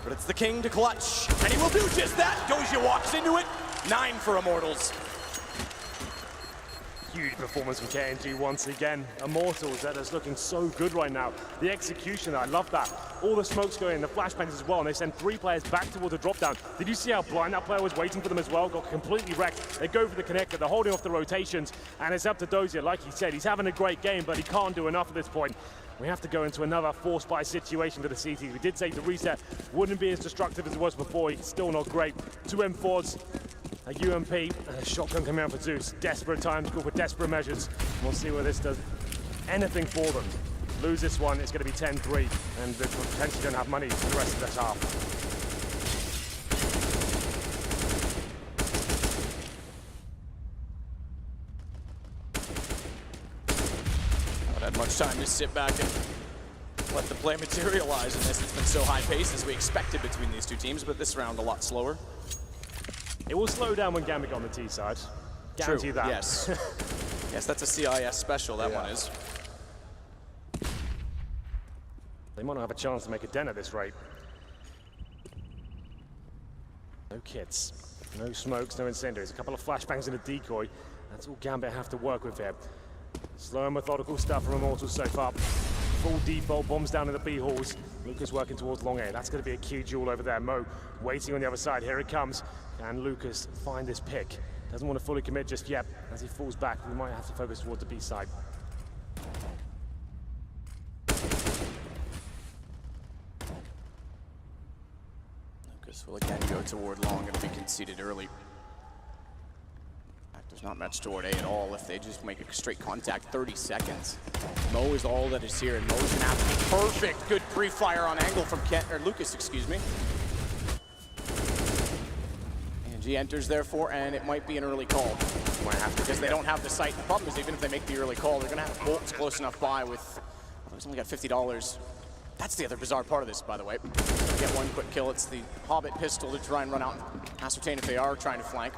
But it's the king to clutch. And he will do just that. Doja walks into it. 9 for Immortals. Huge performance from KNG once again. Immortals, that is looking so good right now. The execution, I love that. All the smokes going in, the flashbangs as well, and they send 3 players back towards the drop down. Did you see how blind that player was waiting for them as well? Got completely wrecked. They go for the connector, they're holding off the rotations, and it's up to Dozier. Like he said, he's having a great game, but he can't do enough at this point. We have to go into another force buy situation for the CT. We did say the reset wouldn't be as destructive as it was before. It's still not great. 2 M4s. A UMP and a shotgun coming out for Zeus. Desperate times, call for desperate measures. We'll see where this does anything for them. Lose this one, it's going to be 10-3, and they potentially don't have money for the rest of this half. Not had much time to sit back and let the play materialize in this. It's been so high-paced as we expected between these 2 teams, but this round a lot slower. It will slow down when Gambit on the T side. Guarantee that. Yes. Yes, that's a CIS special, that one is. They might not have a chance to make a dent at this rate. No kits, no smokes, no incendiaries. A couple of flashbangs and a decoy. That's all Gambit have to work with here. Slow and methodical stuff from Immortals so far. Full default bombs down in the B halls. Lucas working towards long A. That's going to be a key duel over there. Mo waiting on the other side. Here it comes. Can Lucas find this pick? Doesn't want to fully commit just yet. As he falls back, we might have to focus towards the B side. Lucas will again go toward long and be conceded early. There's not much toward A at all if they just make a straight contact. 30 seconds. Mo is all that is here, and Mo's gonna have to be perfect. Good pre-fire on angle from Lucas, excuse me. And he enters therefore, and it might be an early call. Might have to, because they don't have the site. The problem is even if they make the early call, they're gonna have bolts close enough by with, well, he's only got $50. That's the other bizarre part of this, by the way. Get 1 quick kill. It's the Hobbit pistol to try and run out and ascertain if they are trying to flank.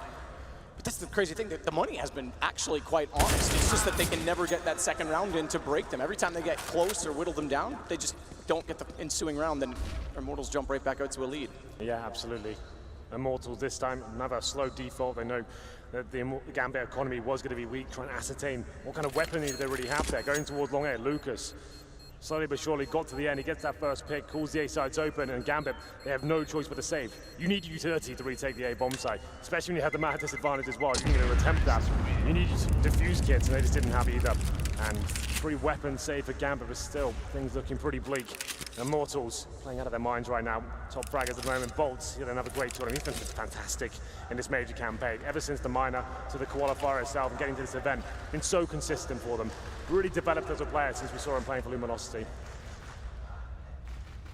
But that's the crazy thing, that the money has been actually quite honest. It's just that they can never get that second round in to break them. Every time they get close or whittle them down, they just don't get the ensuing round, then Immortals jump right back out to a lead. Yeah, absolutely. Immortals this time, another slow default. They know that the Gambit economy was going to be weak, trying to ascertain what kind of weaponry they really have there. Going towards long A, Lucas slowly but surely got to the end. He gets that first pick, calls the A sides open, and Gambit, they have no choice but to save. You need utility to retake the A bomb site, especially when you have the map disadvantage as well. You're going to attempt that. You need defuse kits, and they just didn't have either. And 3 weapons saved for Gambit, but still, things looking pretty bleak. Immortals playing out of their minds right now. Top fraggers at the moment. Bolts, he had another great tournament. He's been fantastic in this major campaign. Ever since the minor to the qualifier itself and getting to this event, been so consistent for them. Really developed as a player since we saw him playing for Luminosity.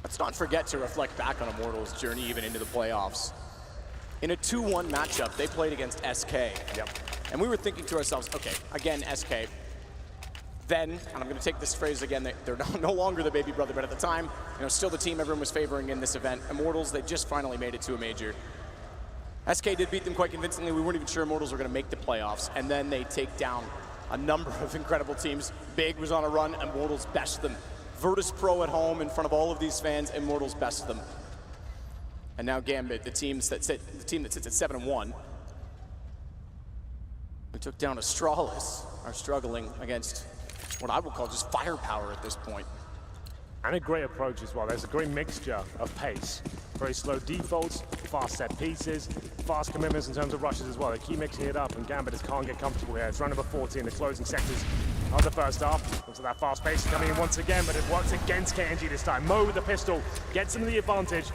Let's not forget to reflect back on Immortals' journey even into the playoffs. in a 2-1 matchup, they played against SK. Yep. And we were thinking to ourselves, okay, again, SK. Then, and I'm going to take this phrase again, they're no longer the baby brother, but at the time, still the team everyone was favoring in this event. Immortals, they just finally made it to a major. SK did beat them quite convincingly. We weren't even sure Immortals were going to make the playoffs. And then they take down a number of incredible teams. Big was on a run, Immortals best them. Virtus Pro at home in front of all of these fans, Immortals best them. And now Gambit, the team that sits at 7-1. We took down Astralis, are struggling against what I would call just firepower at this point. And a great approach as well. There's a great mixture of pace. Very slow defaults, fast set pieces, fast commitments in terms of rushes as well. They keep mixing it up, and Gambit just can't get comfortable here. It's round number 40 in the closing sectors of the first half. Looks like that fast pace is coming in once again, but it works against KNG this time. Mo with the pistol gets him the advantage.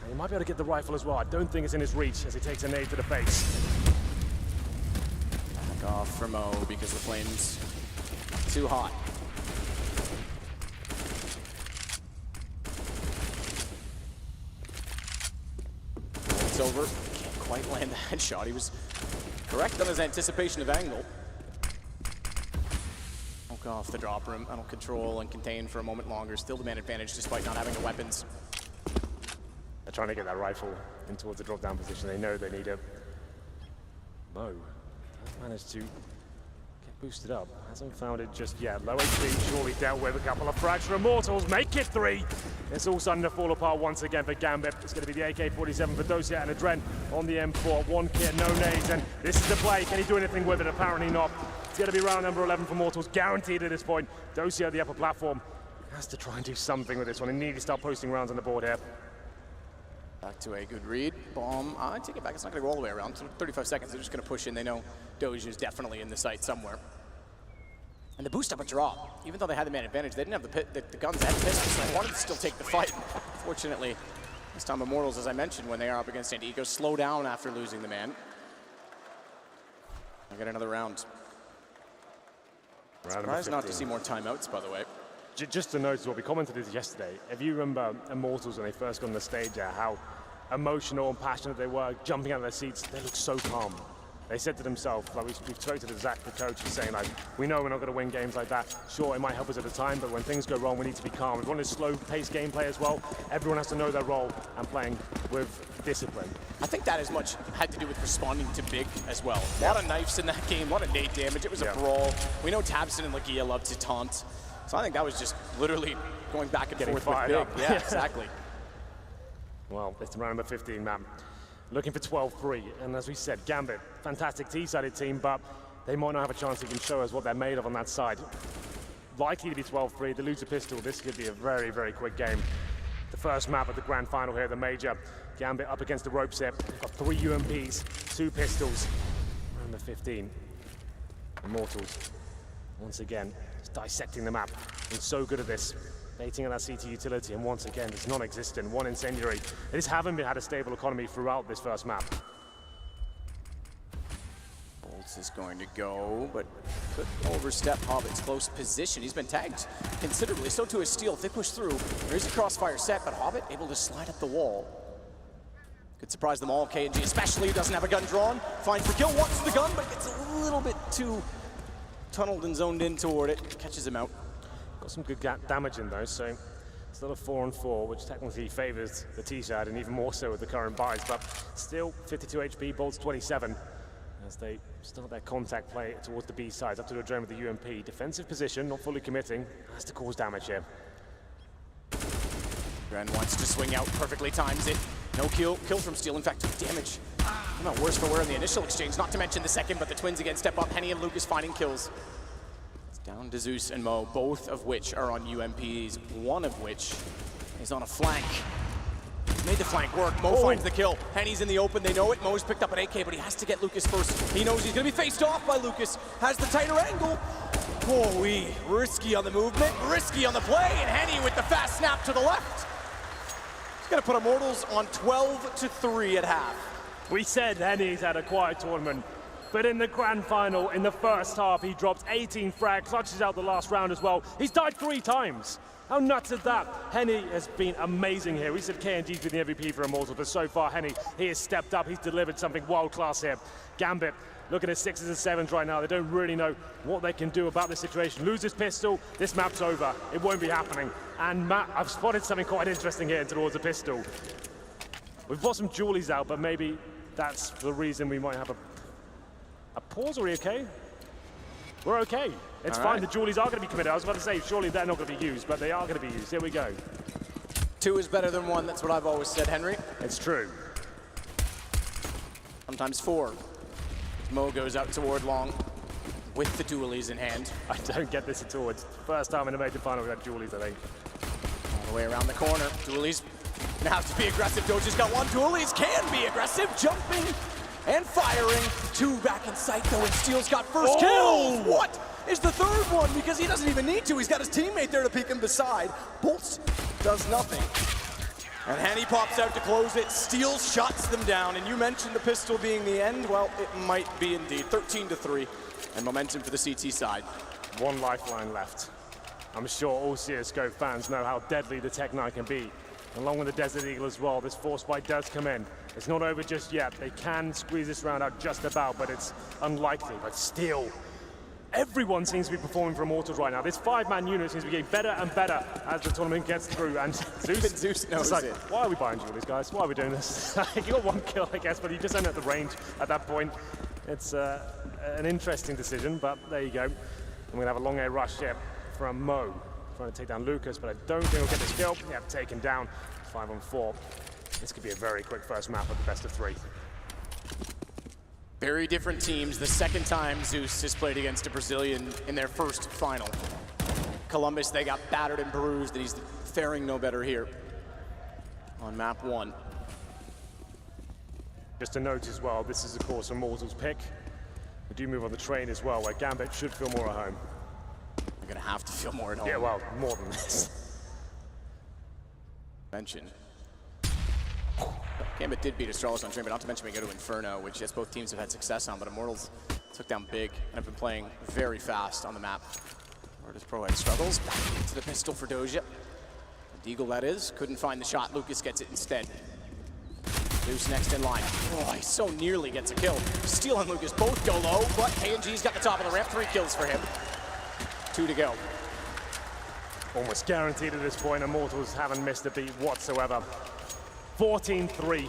And he might be able to get the rifle as well. I don't think it's in his reach as he takes a nade to the face. Back off for Mo because the flame's too hot. It's over. Can't quite land the headshot. He was correct on his anticipation of angle. Woke off the drop room. That'll control and contain for a moment longer. Still the man advantage despite not having the weapons. They're trying to get that rifle in towards the drop down position. They know they need it. Mo has managed to get boosted up. Hasn't found it just yet. Low HP, surely dealt with. A couple of frags for Immortals. Make it 3. It's all starting to fall apart once again for Gambit. It's going to be the AK-47 for Dosia and Adren on the M4. One kit, no nades, and this is the play. Can he do anything with it? Apparently not. It's going to be round number 11 for Immortals, guaranteed at this point. Dosia at the upper platform has to try and do something with this one. He needs to start posting rounds on the board here. Back to a good read. Bomb. I take it back. It's not going to go all the way around. So 35 seconds. They're just going to push in. They know Doge is definitely in the site somewhere. And the boost up a drop. Even though they had the man advantage, they didn't have the guns and pistols. So they wanted to still take the fight. Fortunately, this time Immortals, as I mentioned, when they are up against Antigo, slow down after losing the man. I get another round. Surprised not to see more timeouts, by the way. Just to notice what we commented this yesterday, if you remember Immortals when they first got on the stage there, how emotional and passionate they were, jumping out of their seats, they looked so calm. They said to themselves, like we spoke to the Zach, the coach, was saying like, we know we're not going to win games like that. Sure, it might help us at the time, but when things go wrong, we need to be calm. We want a slow-paced gameplay as well. Everyone has to know their role and playing with discipline. I think that as much had to do with responding to Big as well. A lot of knives in that game, a lot of nade damage. It was a brawl. We know Tabson and Lagia love to taunt. So I think that was just literally going back and forth with Big. Yeah, exactly. Well, it's round number 15, man. Looking for 12-3, and as we said, Gambit, fantastic T-sided team, but they might not have a chance to even show us what they're made of on that side. Likely to be 12-3, they lose a pistol, this could be a very, very quick game. The first map of the grand final here, the major. Gambit up against the ropes here. They've got 3 UMPs, 2 pistols. Round number 15, Immortals. Once again, just dissecting the map. Been so good at this. Baiting at that CT utility, and once again, it's non-existent. 1 incendiary. They just haven't had a stable economy throughout this first map. Bolts is going to go, but could overstep Hobbit's close position. He's been tagged considerably, so too is Steel. If they push through, there is a crossfire set, but Hobbit able to slide up the wall. Could surprise them all, KNG, especially who doesn't have a gun drawn. Finds the kill, wants the gun, but gets a little bit too tunneled and zoned in toward it. Catches him out. Got some good damage in those, so it's not a 4-on-4, which technically favors the T-side, and even more so with the current buys, but still 52 HP, Bolts 27, as they start their contact play towards the B side, up to the drone with the UMP. Defensive position, not fully committing, has to cause damage here. Ren wants to swing out, perfectly times it. No kill from Steel, in fact, damage. Not worse for wear in the initial exchange, not to mention the second, but the twins again step up, Henny and Lucas finding kills. Down to Zeus and Mo, both of which are on UMPs, one of which is on a flank. Made the flank work, Mo finds the kill. Henny's in the open, they know it. Mo's picked up an AK, but he has to get Lucas first. He knows he's gonna be faced off by Lucas. Has the tighter angle. Oh-wee, risky on the movement, risky on the play, and Henny with the fast snap to the left. He's gonna put Immortals on 12-3 at half. We said Henny's had a quiet tournament. But in the grand final, in the first half, he drops 18 frag, clutches out the last round as well. He's died 3 times. How nuts is that? Henny has been amazing here. We said KNG's been the MVP for Immortals, but so far, Henny, he has stepped up. He's delivered something world-class here. Gambit, looking at 6s and 7s right now. They don't really know what they can do about this situation. Loses pistol, this map's over. It won't be happening. And Matt, I've spotted something quite interesting here towards the pistol. We've got some Julies out, but maybe that's the reason we might have a pause. Are we okay? We're okay. It's fine. The Julies are going to be committed. I was about to say, surely they're not going to be used, but they are going to be used. Here we go. 2 is better than 1. That's what I've always said, Henry. It's true. Sometimes 4. Mo goes out toward long with the dualies in hand. I don't get this at all. It's the first time in a major final we've had Julies, I think. All the way around the corner. Dualies now have to be aggressive. Doja's got 1. Dualies can be aggressive. Jumping and firing. 2 back in sight, though, and Steel's got first kill. What is the 3rd one? Because he doesn't even need to. He's got his teammate there to peek him beside. Bolts does nothing. And Henny pops out to close it. Steel shuts them down. And you mentioned the pistol being the end. Well, it might be indeed. 13-3. And momentum for the CT side. 1 lifeline left. I'm sure all CSGO fans know how deadly the Tech-9 can be. Along with the Desert Eagle as well, this force fight does come in. It's not over just yet. They can squeeze this round out just about, but it's unlikely. But still, everyone seems to be performing for Immortals right now. This 5-man unit seems to be getting better and better as the tournament gets through. And Zeus knows like, it. why are we buying Julies, guys? Why are we doing this? You got 1 kill, I guess, but you just end at the range at that point. It's an interesting decision, but there you go. And we're going to have a long air rush here from Mo. Trying to take down Lucas, but I don't think he'll get this kill. Yeah, taken down. 5-on-4. This could be a very quick first map of the best of 3. Very different teams. The second time Zeus has played against a Brazilian in their first final. Columbus, they got battered and bruised, and he's faring no better here on map 1. Just a note as well, this is of course Immortals pick. We do move on the train as well, where Gambit should feel more at home. You're gonna have to feel more at home. Yeah, well, more than this. Mention. Gambit did beat Astralis on train, but not to mention we go to Inferno, which yes, both teams have had success on, but Immortals took down big and have been playing very fast on the map. Virtus Pro Head struggles, back into the pistol for Doja. Deagle, that is, couldn't find the shot. Lucas gets it instead. Zeus next in line. Oh, he so nearly gets a kill. Steel and Lucas both go low, but KNG's got the top of the ramp. 3 kills for him. 2 to go. Almost guaranteed at this point, Immortals haven't missed a beat whatsoever. 14-3.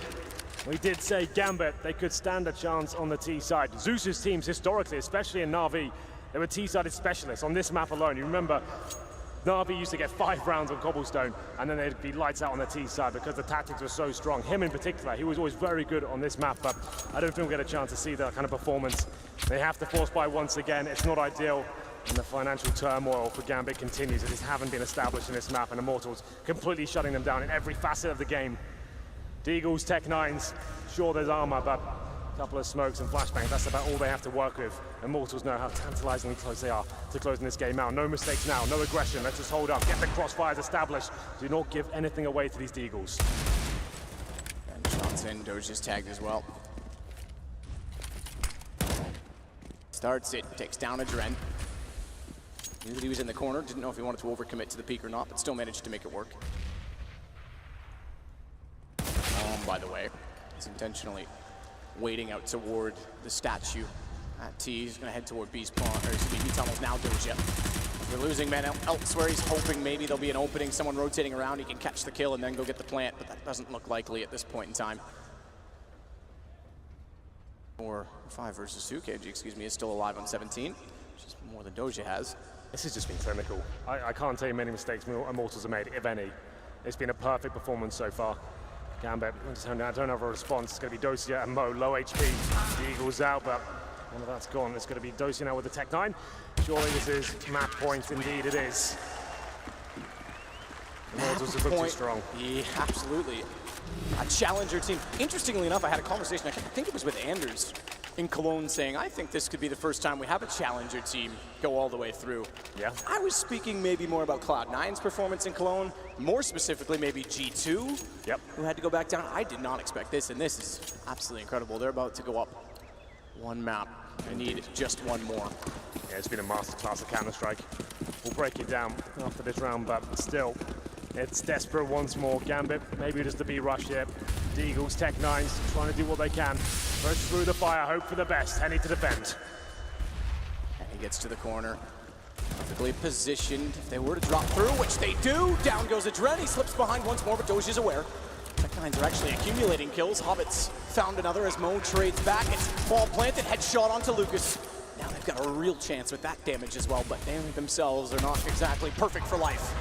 We did say Gambit, they could stand a chance on the T side. Zeus's teams historically, especially in Na'Vi, they were T-sided specialists on this map alone. You remember, Na'Vi used to get 5 rounds on Cobblestone, and then they'd be lights out on the T side because the tactics were so strong. Him in particular, he was always very good on this map, but I don't think we'll get a chance to see that kind of performance. They have to force buy once again. It's not ideal. And the financial turmoil for Gambit continues. It just haven't been established in this map, and Immortals completely shutting them down in every facet of the game. Deagles, Tech-9s, sure there's armor, but a couple of smokes and flashbangs, that's about all they have to work with. Immortals know how tantalizingly close they are to closing this game out. No mistakes now, no aggression, let's just hold up, get the crossfires established. Do not give anything away to these Deagles. And shots in, Doja's tagged as well. Starts it, takes down a Dren. Knew that he was in the corner, didn't know if he wanted to overcommit to the peak or not, but still managed to make it work. By the way, he's intentionally waiting out toward the statue at T. He's gonna head toward B's pawn, or excuse me, B tunnels now, Doja. We're losing men elsewhere. He's hoping maybe there'll be an opening, someone rotating around, he can catch the kill and then go get the plant, but that doesn't look likely at this point in time. 4-5 versus 2, KG, excuse me, is still alive on 17, which is more than Doja has. This has just been clinical. I can't tell you many mistakes Immortals have made, if any. It's been a perfect performance so far. Gambit, I don't have a response. It's going to be Dosia and Mo, low HP. The Eagles out, but none of that's gone. It's going to be Dosia now with the Tech-9. Surely this is map points, indeed it is. Immortals have looked too strong. Yeah, absolutely. A challenger team. Interestingly enough, I had a conversation, I think it was with Anders in Cologne, saying, I think this could be the first time we have a challenger team go all the way through. Yeah. I was speaking maybe more about Cloud9's performance in Cologne, more specifically maybe G2, who had to go back down. I did not expect this, and this is absolutely incredible. They're about to go up 1 map. I need just one more. Yeah, it's been a masterclass of Counter-Strike. We'll break it down after this round, but still, it's desperate once more. Gambit, maybe just the B-rush here. Deagles, Tech-9s, trying to do what they can. Push through the fire, hope for the best. Henny to defend. And he gets to the corner. Perfectly positioned. If they were to drop through, which they do, down goes Adren. He slips behind once more, but Doge is aware. Tech-9s are actually accumulating kills. Hobbits found another as Mo trades back. It's ball planted, headshot onto Lucas. Now they've got a real chance with that damage as well, but they themselves are not exactly perfect for life.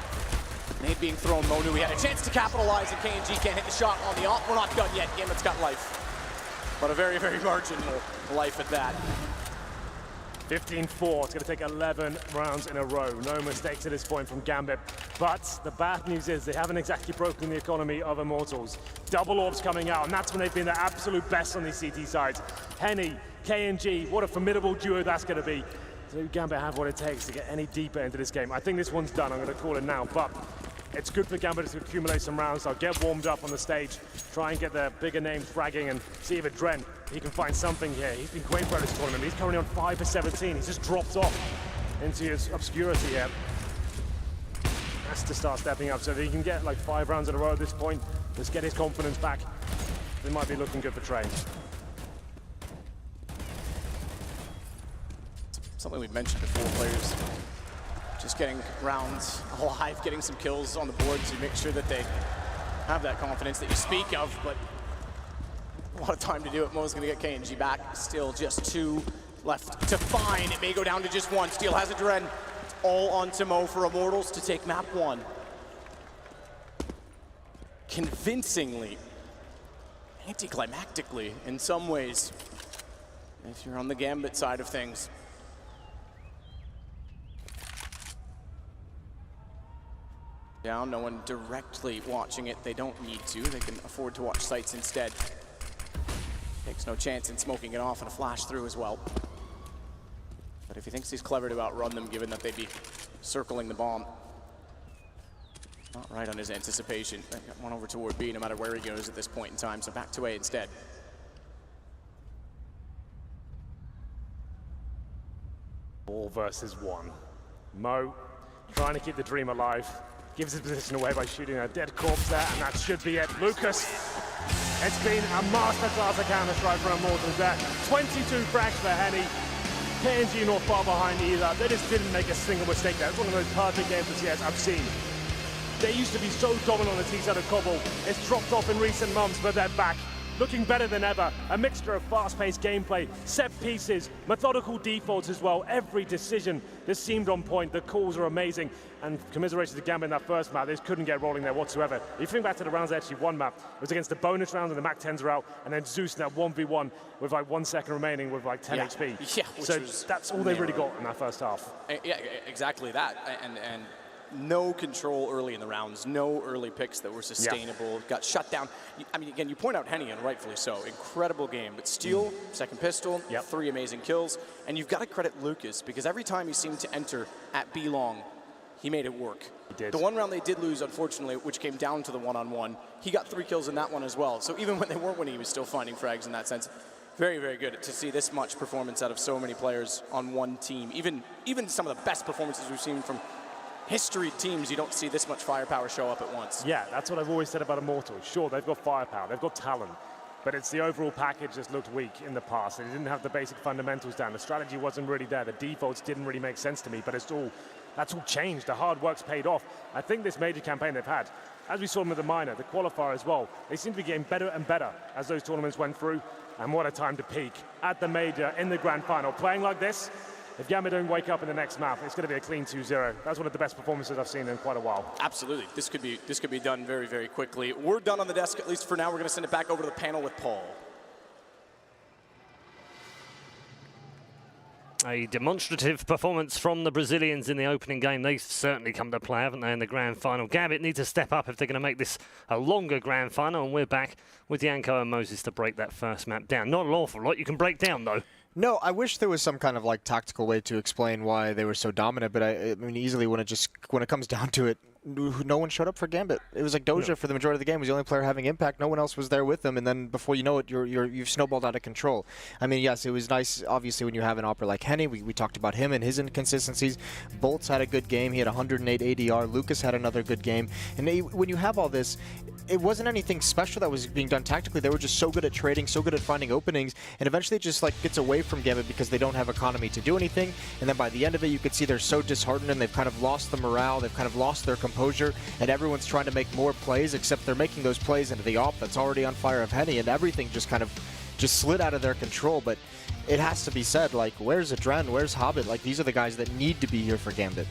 Nade being thrown, Mo knew he had a chance to capitalize, and KNG can't hit the shot on the op. We're not done yet. Gambit's got life, but a very, very marginal life at that. 15-4, it's going to take 11 rounds in a row. No mistakes at this point from Gambit. But the bad news is they haven't exactly broken the economy of Immortals. Double orbs coming out, and that's when they've been the absolute best on these CT sides. Henny, KNG, what a formidable duo that's going to be. Do Gambit have what it takes to get any deeper into this game? I think this one's done, I'm going to call it now, but it's good for Gambit to accumulate some rounds. They'll get warmed up on the stage, try and get the bigger names fragging, and see if Adren, he can find something here. He's been great for this tournament. He's currently on 5 for 17. He's just dropped off into his obscurity here. Has to start stepping up so that he can get like 5 rounds in a row at this point. Let's get his confidence back. They might be looking good for Train. Something we've mentioned before, players just getting rounds alive, getting some kills on the board to make sure that they have that confidence that you speak of, but a lot of time to do it. Mo's gonna get KNG back. Still just 2 left to find. It may go down to just 1. Steel has a Dren. It's all onto Mo for Immortals to take map 1. Convincingly, anticlimactically in some ways, if you're on the Gambit side of things. Down, no one directly watching it. They don't need to. They can afford to watch sites instead. Takes no chance in smoking it off and a flash through as well. But if he thinks he's clever to outrun them, given that they'd be circling the bomb, not right on his anticipation. They've got one over toward B no matter where he goes at this point in time, so back to A instead. All versus 1. Mo trying to keep the dream alive. Gives his position away by shooting a dead corpse there, and that should be it. Lucas, it's been a masterclass of Counter-Strike for Immortals there. 22 frags for Henny. KNG not far behind either. They just didn't make a single mistake there. It's one of the most perfect games of CS I've seen. They used to be so dominant on the T-side of Cobble. It's dropped off in recent months, but they're back. Looking better than ever. A mixture of fast-paced gameplay, set pieces, methodical defaults as well. Every decision just seemed on point. The calls are amazing. And commiserations to Gambit in that first map. They just couldn't get rolling there whatsoever. If you think back to the rounds they actually won map, it was against the bonus round and the Mac 10s are out, and then Zeus in that 1v1 with like 1 second remaining with like 10 HP. Yeah, so that's all they really got in that first half. Yeah, exactly that. And no control early in the rounds, no early picks that were sustainable, got shut down. I mean, again, you point out Henny, and rightfully so. Incredible game, but Steel, second pistol, 3 amazing kills, and you've got to credit Lucas, because every time he seemed to enter at B long, he made it work. He did. The one round they did lose, unfortunately, which came down to the one-on-one, he got 3 kills in that one as well. So even when they weren't winning, he was still finding frags in that sense. Very, very good to see this much performance out of so many players on one team. Even some of the best performances we've seen from history teams, you don't see this much firepower show up at once. Yeah, that's what I've always said about Immortals. Sure, they've got firepower, they've got talent, but it's the overall package that's looked weak in the past. They didn't have the basic fundamentals down. The strategy wasn't really there. The defaults didn't really make sense to me, but that's all changed. The hard work's paid off. I think this major campaign they've had, as we saw them with the minor, the qualifier as well, they seem to be getting better and better as those tournaments went through. And what a time to peak at the major in the grand final. Playing like this, if Gambit don't wake up in the next map, it's going to be a clean 2-0. That's one of the best performances I've seen in quite a while. Absolutely. This could be done very, very quickly. We're done on the desk, at least for now. We're going to send it back over to the panel with Paul. A demonstrative performance from the Brazilians in the opening game. They've certainly come to play, haven't they, in the grand final? Gambit need to step up if they're going to make this a longer grand final, and we're back with Yanko and Moses to break that first map down. Not an awful lot you can break down, though. No, I wish there was some kind of like tactical way to explain why they were so dominant, but I mean, easily when it comes down to it, no one showed up for Gambit. It was like Doja for the majority of the game. He was the only player having impact. No one else was there with him, and then before you know it, you've snowballed out of control. I mean, yes, it was nice, obviously, when you have an opera like Henny. We talked about him and his inconsistencies. Boltz had a good game. He had 108 ADR. Lucas had another good game. And when you have all this, it wasn't anything special that was being done tactically. They were just so good at trading, so good at finding openings, and eventually it just like gets away from Gambit because they don't have economy to do anything. And then by the end of it, you could see they're so disheartened and they've kind of lost the morale, they've kind of lost their composure, and everyone's trying to make more plays, except they're making those plays into the op that's already on fire of Henny, and everything just kind of slid out of their control. But it has to be said, like, where's Adren, where's Hobbit? Like, these are the guys that need to be here for Gambit.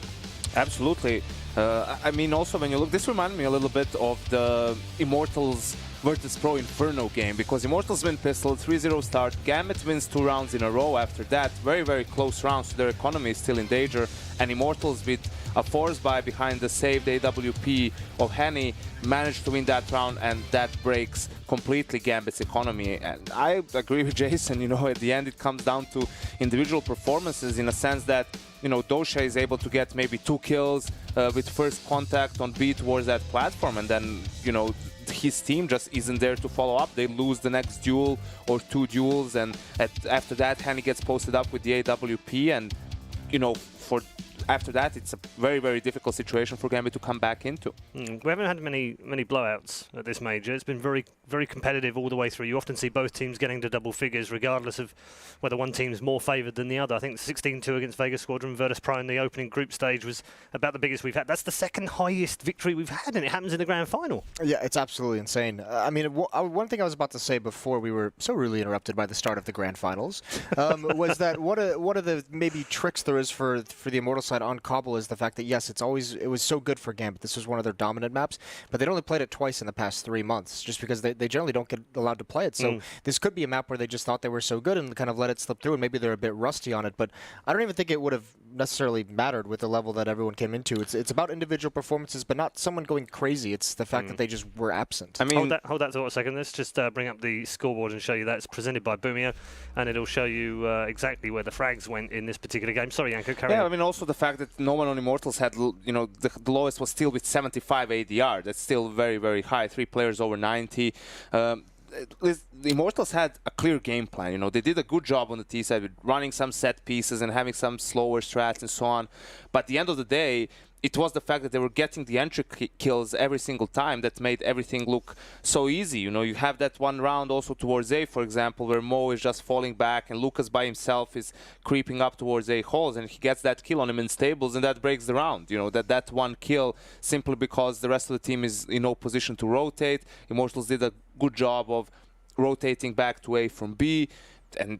Absolutely. I mean, also when you look, this reminded me a little bit of the Immortals Virtus Pro Inferno game, because Immortals win pistol, 3-0 start, Gambit wins 2 rounds in a row after that, very, very close rounds, so their economy is still in danger, and Immortals with a force buy behind the saved AWP of Henny managed to win that round, and that breaks completely Gambit's economy. And I agree with Jason, you know, at the end it comes down to individual performances, in a sense that, you know, Dosha is able to get maybe 2 kills with first contact on B towards that platform, and then, you know, his team just isn't there to follow up. They lose the next duel or 2 duels, and after that, Henny gets posted up with the AWP, and, you know, after that, it's a very, very difficult situation for Gambit to come back into. We haven't had many blowouts at this major. It's been very, very competitive all the way through. You often see both teams getting to double figures, regardless of whether one team's more favoured than the other. I think 16-2 against Vegas Squadron, Virtus Pro in the opening group stage was about the biggest we've had. That's the second highest victory we've had, and it happens in the grand final. Yeah, it's absolutely insane. I mean, one thing I was about to say before we were so rudely interrupted by the start of the grand finals was that one of the maybe tricks there is for the Immortal side on Cobble is the fact that, yes, it was so good for Gambit. This was one of their dominant maps, but they'd only played it twice in the past 3 months, just because they generally don't get allowed to play it. So this could be a map where they just thought they were so good and kind of let it slip through, and maybe they're a bit rusty on it. But I don't even think it would have necessarily mattered with the level that everyone came into. It's about individual performances, but not someone going crazy. It's the fact that they just were absent. I mean, hold that thought a second. Let's just bring up the scoreboard and show you that. It's presented by Boomio, and it'll show you exactly where the frags went in this particular game. Sorry, Yanko, carry on. I mean, also the fact that no one on Immortals had, you know, the lowest was still with 75 ADR. That's still very, very high. 3 players over 90. The Immortals had a clear game plan. You know, they did a good job on the T side with running some set pieces and having some slower strats and so on. But at the end of the day, it was the fact that they were getting the entry kills every single time that made everything look so easy. You know, you have that one round also towards A, for example, where Mo is just falling back and Lucas by himself is creeping up towards A holes, and he gets that kill on him in stables, and that breaks the round. You know, that one kill simply because the rest of the team is in no position to rotate. Immortals did a good job of rotating back to A from B, and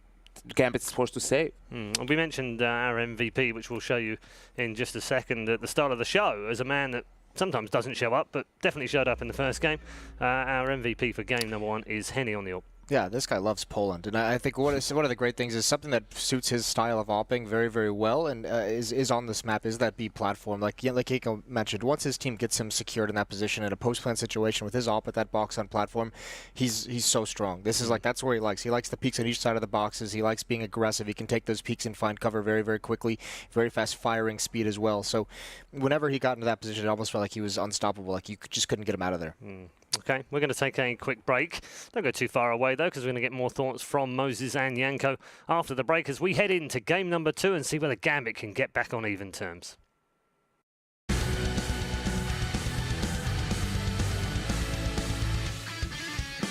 Gambit's forced to save. We mentioned our MVP, which we'll show you in just a second at the start of the show, as a man that sometimes doesn't show up, but definitely showed up in the first game. Our MVP for game number 1 is Henny on the AWP. Yeah, this guy loves Poland, and I think one of the great things is something that suits his style of opping very, very well, and is on this map, is that B platform. Like Keiko mentioned, once his team gets him secured in that position in a post-plant situation with his op at that box on platform, he's so strong. This is like, that's where he likes. He likes the peaks on each side of the boxes. He likes being aggressive. He can take those peaks and find cover very, very quickly. Very fast firing speed as well. So whenever he got into that position, it almost felt like he was unstoppable. Like you just couldn't get him out of there. Okay, we're going to take a quick break. Don't go too far away, though, because we're going to get more thoughts from Moses and Yanko after the break as we head into game number 2 and see whether Gambit can get back on even terms.